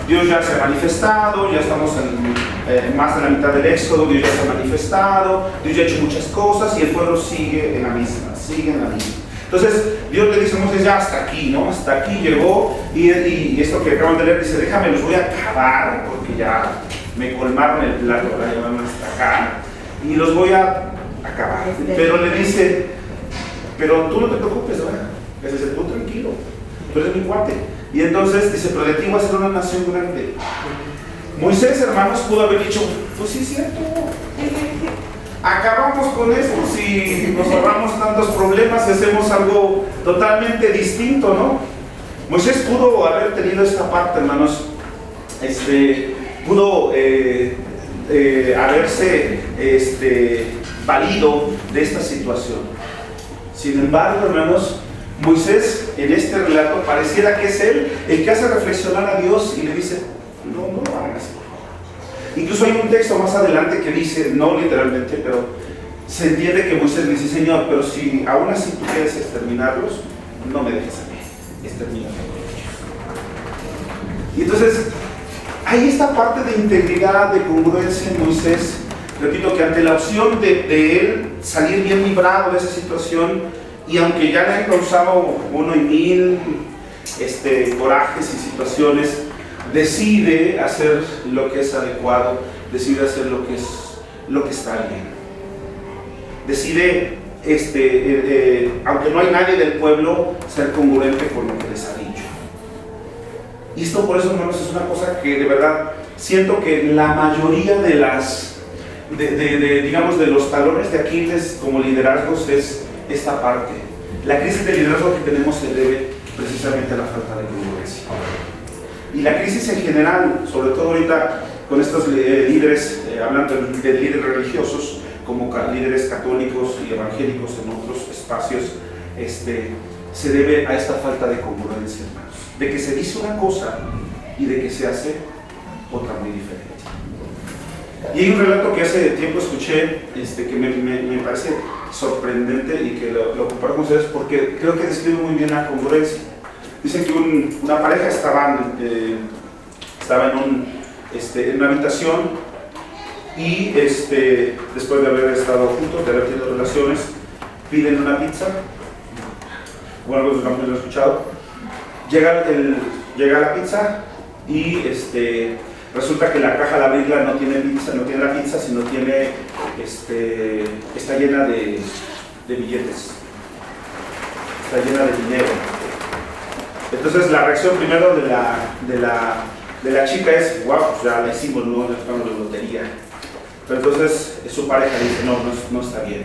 Speaker 1: Dios ya se ha manifestado, ya estamos más de la mitad del Éxodo, Dios ya se ha manifestado, Dios ya ha hecho muchas cosas y el pueblo sigue en la misma, Entonces Dios le dice a Moisés, ya hasta aquí, ¿no? Hasta aquí llegó y esto que acaban de leer dice, déjame, los voy a acabar porque ya me colmaron el plato, ya llevaron hasta acá y los voy a acabar. Pero le dice, pero tú no te preocupes, ¿verdad? Le dice, tú tranquilo, tú eres mi cuate. Y entonces dice, pero de ti voy a ser una nación grande. Moisés, hermanos, pudo haber dicho, pues sí es cierto, acabamos con esto, si nos ahorramos tantos problemas y hacemos algo totalmente distinto, ¿no? Moisés pudo haber tenido esta parte, hermanos, pudo haberse valido de esta situación. Sin embargo, hermanos, Moisés en este relato pareciera que es él el que hace reflexionar a Dios y le dice, no lo hagan así. Incluso hay un texto más adelante que dice, no literalmente, pero se entiende que Moisés le dice, Señor, pero si aún así tú quieres exterminarlos, no me dejes a mí, extermíname. Y entonces, hay esta parte de integridad, de congruencia en Moisés. Repito que ante la opción de él salir bien librado de esa situación, y aunque ya le han causado uno y mil corajes y situaciones, decide hacer lo que es adecuado, decide hacer lo que está bien. Decide, aunque no hay nadie del pueblo, ser congruente con lo que les ha dicho. Y esto por eso, hermanos, es una cosa que de verdad siento que la mayoría de las, digamos, de los talones de Aquiles como liderazgos es esta parte. La crisis de liderazgo que tenemos se debe precisamente a la falta de congruencia. Y la crisis en general, sobre todo ahorita con estos líderes, hablando de líderes religiosos, como líderes católicos y evangélicos en otros espacios, se debe a esta falta de congruencia, hermanos. De que se dice una cosa y de que se hace otra muy diferente. Y hay un relato que hace tiempo escuché, que me parece sorprendente y que lo comparto con ustedes porque creo que describe muy bien la congruencia. Dicen que una pareja estaba en una habitación y después de haber estado juntos, de haber tenido relaciones, piden una pizza. Bueno, algunos de ustedes lo han escuchado. Llega la pizza y resulta que la caja al abrirla no tiene la pizza, sino tiene, está llena de billetes, está llena de dinero. Entonces la reacción primero de la chica es, wow, pues ya la hicimos, no le tocamos la lotería. Pero entonces su pareja dice, no está bien,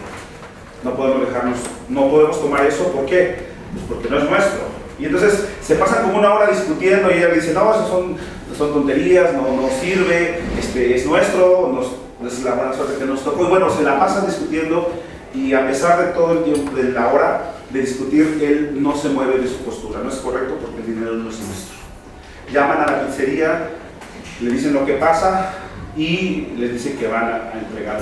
Speaker 1: no podemos tomar eso, ¿por qué? Pues porque no es nuestro. Y entonces se pasan como una hora discutiendo y ella dice, no, eso son tonterías, no sirve, es nuestro, es la buena suerte que nos tocó. Y bueno, se la pasan discutiendo y a pesar de todo el tiempo, de la hora de discutir, él no se mueve de su postura, no es correcto porque el dinero no es nuestro. Llaman a la pizzería, le dicen lo que pasa y les dicen que van a entregar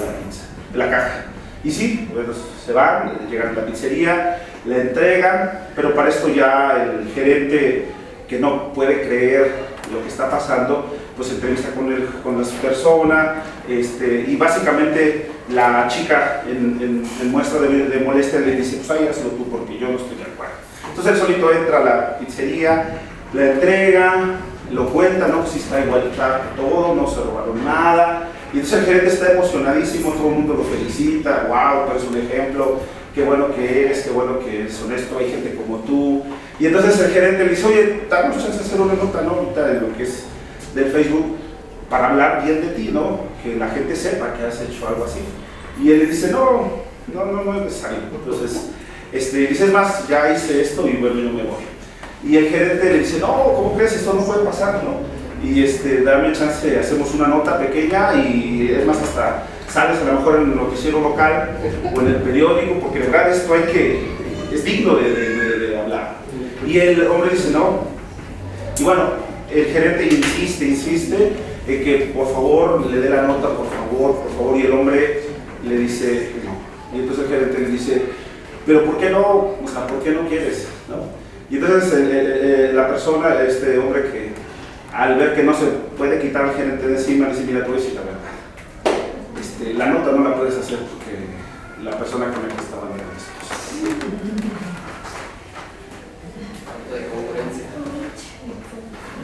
Speaker 1: la caja. Y sí, bueno, se van, llegan a la pizzería, le entregan, pero para esto ya el gerente, que no puede creer lo que está pasando, pues se entrevista con la persona, y básicamente la chica en muestra de molestia le dice, pues ahí hazlo tú porque yo no estoy de acuerdo. Entonces él solito entra a la pizzería, le entrega, lo cuenta, ¿no? Si está igual, está todo, no se robaron nada. Y entonces el gerente está emocionadísimo, todo el mundo lo felicita, wow, tú eres un ejemplo, qué bueno que eres, qué bueno que eres honesto, hay gente como tú. Y entonces el gerente le dice, oye, dame chance de hacer una nota, ¿no? Ahorita de lo que es del Facebook, para hablar bien de ti, ¿no? Que la gente sepa que has hecho algo así. Y él le dice, no es necesario. Entonces, dice, es más, ya hice esto y bueno, yo me voy. Y el gerente le dice, no, ¿cómo crees? Esto no puede pasar, ¿no? Y dame chance, hacemos una nota pequeña y es más, hasta sales a lo mejor en el noticiero local o en el periódico, porque de verdad esto es digno de hablar. Y el hombre dice, no. Y bueno, el gerente insiste en que por favor le dé la nota, por favor, y el hombre le dice no. Y entonces el gerente le dice,
Speaker 2: pero ¿por qué no? O sea, ¿por qué no quieres? ¿No? Y entonces la persona, este hombre que al ver que no se puede quitar al gerente de encima, dice, mira, te voy a decir la verdad. La nota no la puedes hacer porque la persona con la que estaba viendo las cosas.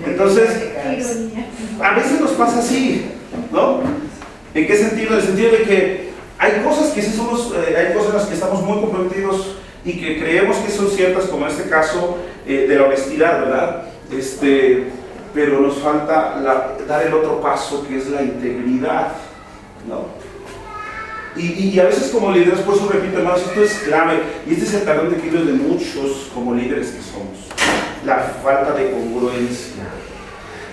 Speaker 2: Entonces, a veces nos pasa así, ¿no? ¿En qué sentido? En el sentido de que hay cosas que sí somos, hay cosas en las que estamos muy comprometidos y que creemos que son ciertas, como en este caso de la honestidad, ¿verdad? Pero nos falta dar el otro paso, que es la integridad, ¿no? Y a veces como líderes, por eso repito, hermanos, esto es clave, y este es el talón de Aquiles de muchos como líderes que somos, la falta de congruencia.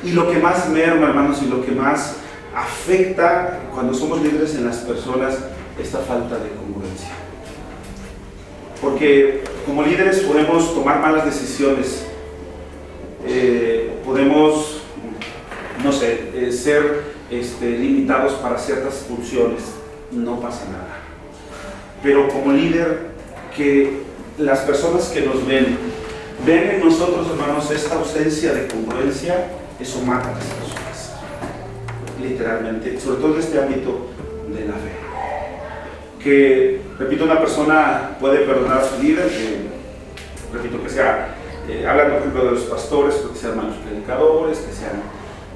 Speaker 2: Y lo que más merma, hermanos, y lo que más afecta cuando somos líderes en las personas, esta falta de congruencia. Porque como líderes podemos tomar malas decisiones, podemos, no sé, ser limitados para ciertas funciones, no pasa nada. Pero como líder, que las personas que nos ven en nosotros, hermanos, esta ausencia de congruencia, eso mata a las personas, literalmente, sobre todo en este ámbito de la fe. Que, repito, una persona puede perdonar a su líder, que, repito, que sea, hablan por ejemplo de los pastores, que sean malos predicadores, que sean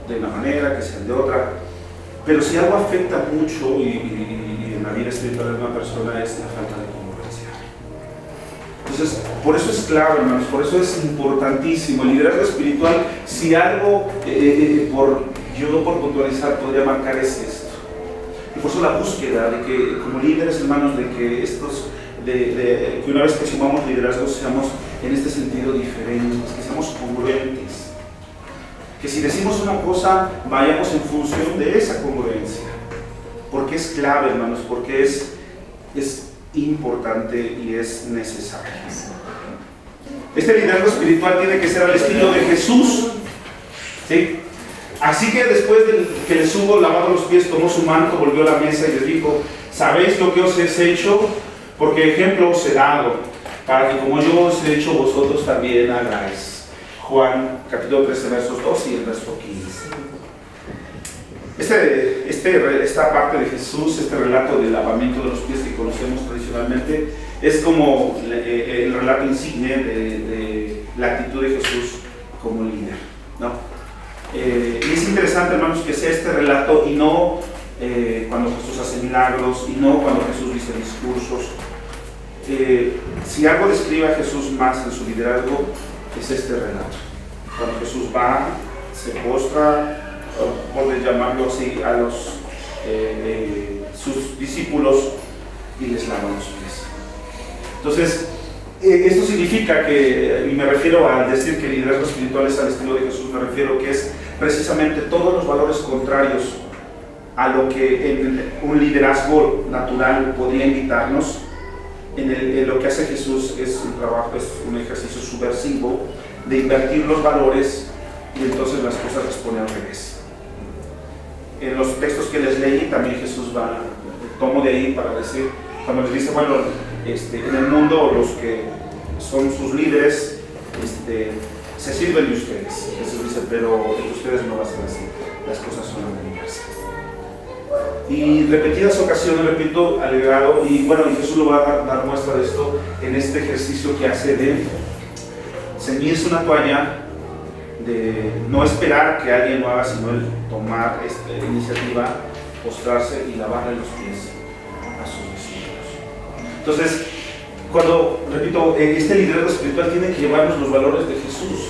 Speaker 2: de una manera, que sean de otra, pero si algo afecta mucho y en la vida espiritual de una persona es la falta de congruencia. Entonces, por eso es clave, hermanos, por eso es importantísimo. El liderazgo espiritual, si algo, yo por puntualizar, podría marcar es esto. Y por eso la búsqueda de que, como líderes, hermanos, de que que una vez que sumamos liderazgo, seamos en este sentido diferentes, que seamos congruentes. Que si decimos una cosa, vayamos en función de esa congruencia. Porque es clave, hermanos, porque es importante y es necesario. Este liderazgo espiritual tiene que ser al estilo de Jesús, ¿sí? Así que después de que les hubo lavado los pies, tomó su manto, volvió a la mesa y les dijo: ¿sabéis lo que os he hecho? Porque ejemplo os he dado, para que como yo os he hecho, vosotros también hagáis. Juan capítulo 13, versos 2 y el verso 15. Esta parte de Jesús, este relato del lavamiento de los pies que conocemos tradicionalmente, es como el relato insigne de la actitud de Jesús como líder, ¿no? Y es interesante, hermanos, que sea este relato y no cuando Jesús hace milagros y no cuando Jesús dice discursos. Si algo describe a Jesús más en su liderazgo, es este relato. Cuando Jesús va, se postra, por llamarlo así, a sus discípulos y les lava los pies. Entonces, esto significa que, y me refiero al decir que el liderazgo espiritual es al estilo de Jesús, me refiero que es precisamente todos los valores contrarios a lo que en un liderazgo natural podría invitarnos. En lo que hace Jesús es un trabajo, es un ejercicio subversivo de invertir los valores, y entonces las cosas las pone al revés. En los textos que les leí también Jesús tomo de ahí para decir, cuando les dice, bueno, en el mundo los que son sus líderes se sirven de ustedes. Jesús dice, pero ustedes no va a ser así, las cosas son a la inversa. Y repetidas ocasiones, repito, alegado, y bueno, y Jesús lo va a dar muestra de esto en este ejercicio que hace de ceñirse una toalla, de no esperar que alguien lo haga, sino el tomar esta iniciativa, postrarse y lavarle los pies a sus discípulos. Entonces, cuando, repito, este liderazgo espiritual tiene que llevarnos los valores de Jesús,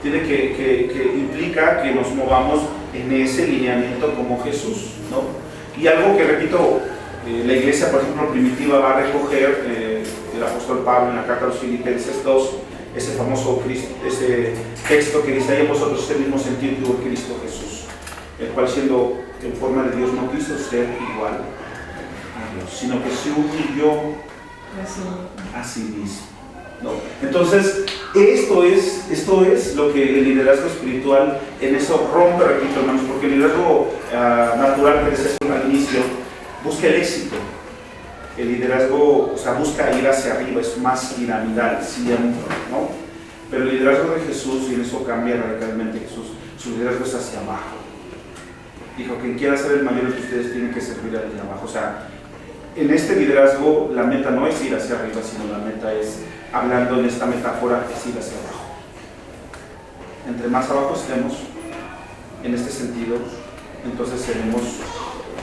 Speaker 2: tiene que implica que nos movamos en ese lineamiento como Jesús, ¿no? Y algo que, repito, la iglesia, por ejemplo, primitiva va a recoger, el apóstol Pablo en la carta a los Filipenses 2, ese famoso ese texto que dice: ahí en vosotros el mismo sentir que hubo Cristo Jesús, el cual siendo en forma de Dios no quiso ser igual a Dios, sino que se humilló a sí mismo, ¿no? Entonces, esto es lo que el liderazgo espiritual en eso rompe, repito, hermanos, porque el liderazgo natural que decía al inicio busca el éxito. el liderazgo, o sea, busca ir hacia arriba, es más piramidal siempre, ¿no? Pero el liderazgo de Jesús, y en eso cambia radicalmente Jesús, su liderazgo es hacia abajo. Dijo, quien quiera ser el mayor de ustedes tiene que servir al de abajo. O sea, en este liderazgo la meta no es ir hacia arriba, sino la meta es, hablando en esta metáfora, es ir hacia abajo. Entre más abajo estemos, en este sentido, entonces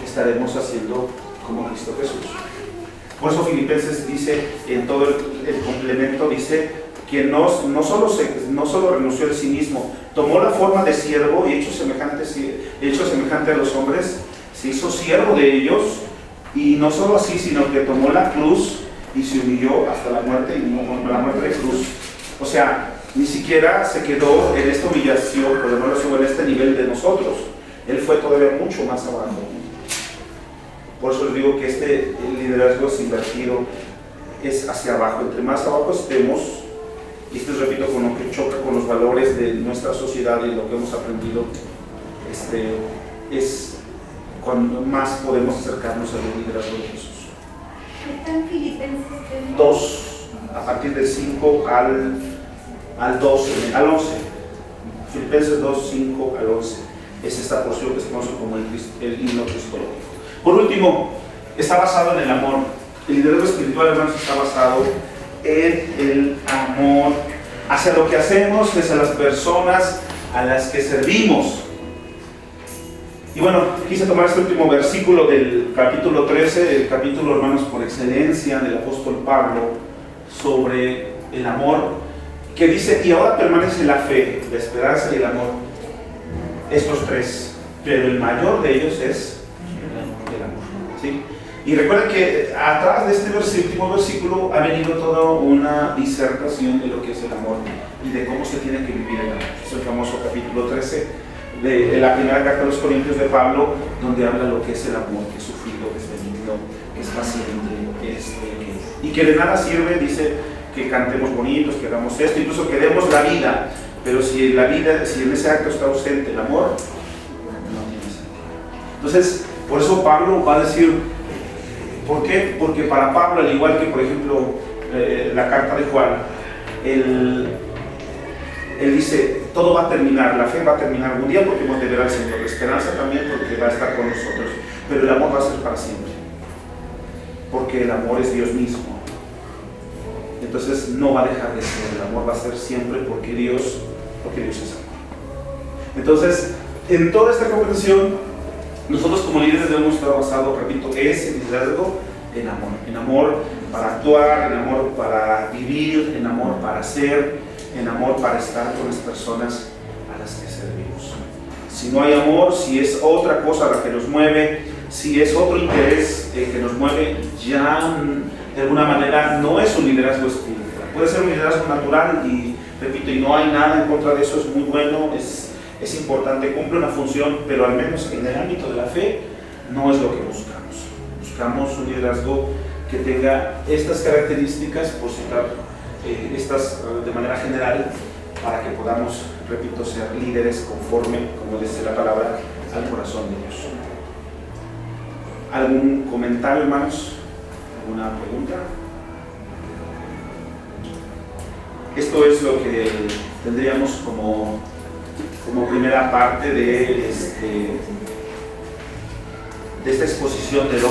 Speaker 2: estaremos haciendo como Cristo Jesús. Por eso Filipenses dice, en todo el complemento, dice que no solo renunció a sí mismo, tomó la forma de siervo y hecho semejante a los hombres, se hizo siervo de ellos, y no solo así, sino que tomó la cruz y se humilló hasta la muerte, y la muerte de cruz. O sea, ni siquiera se quedó en esta humillación, por lo menos en este nivel de nosotros. Él fue todavía mucho más abajo. Por eso les digo que este liderazgo es invertido, es hacia abajo. Entre más abajo estemos, y esto repito con lo que choca con los valores de nuestra sociedad y lo que hemos aprendido, es cuando más podemos acercarnos al liderazgo de Jesús.
Speaker 3: ¿Está en Filipenses
Speaker 2: 2, a partir del 5 al 12, al 11. Filipenses 2, 5 al 11. Es esta porción que se conoce como el himno cristológico. Por último, está basado en el amor. El liderazgo espiritual, hermanos, está basado en el amor hacia lo que hacemos, hacia las personas a las que servimos. Y bueno, quise tomar este último versículo del capítulo 13, el capítulo, hermanos, por excelencia del apóstol Pablo, sobre el amor, que dice, y ahora permanece la fe, la esperanza y el amor, estos tres, pero el mayor de ellos es el amor, ¿sí? Y recuerden que atrás de este último versículo ha venido toda una disertación de lo que es el amor y de cómo se tiene que vivir el amor. Es el famoso capítulo 13 de la primera carta de los Corintios de Pablo, donde habla lo que es el amor, que es sufrido, que es benigno, que es paciente, y que de nada sirve, dice, que cantemos bonitos, que hagamos esto, incluso que demos la vida, pero si en ese acto está ausente el amor, no tiene sentido. Entonces, por eso Pablo va a decir, ¿por qué? Porque para Pablo, al igual que por ejemplo la carta de Juan, él dice, todo va a terminar, la fe va a terminar algún día porque hemos de ver al Señor, la esperanza también porque va a estar con nosotros, pero el amor va a ser para siempre, porque el amor es Dios mismo. Entonces no va a dejar de ser, el amor va a ser siempre porque Dios es amor. Entonces, en toda esta conversación, nosotros como líderes debemos estar basados, repito, ese liderazgo en amor para actuar, en amor para vivir, en amor para ser, en amor para estar con las personas a las que servimos. Si no hay amor, si es otra cosa la que nos mueve, si es otro interés que nos mueve, ya de alguna manera no es un liderazgo espiritual. Puede ser un liderazgo natural y, repito, y no hay nada en contra de eso, es muy bueno, es importante, cumple una función, pero al menos en el ámbito de la fe no es lo que buscamos. Buscamos un liderazgo que tenga estas características, por citar estas de manera general, para que podamos, repito, ser líderes conforme, como dice la palabra, al corazón de Dios. ¿Algún comentario, hermanos? ¿Alguna pregunta? Esto es lo que tendríamos como primera parte de esta exposición de 2.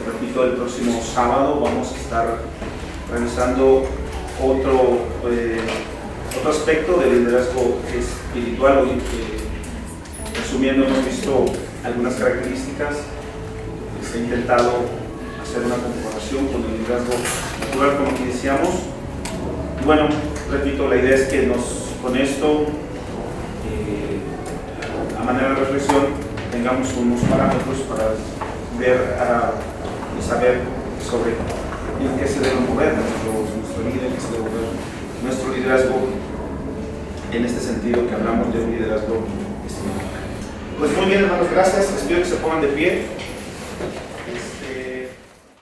Speaker 2: Repito, el próximo sábado vamos a estar revisando otro aspecto del liderazgo espiritual. Hoy, resumiendo, hemos visto algunas características. Se ha intentado hacer una comparación con el liderazgo natural, como que iniciamos. Y bueno, repito, la idea es que con esto, a manera de reflexión, tengamos unos parámetros para ver y saber sobre en qué se debe mover nuestro líder, en qué se debe mover nuestro liderazgo, en este sentido que hablamos de un liderazgo espiritual. Pues muy bien, hermanos, gracias. Les pido que se pongan de pie.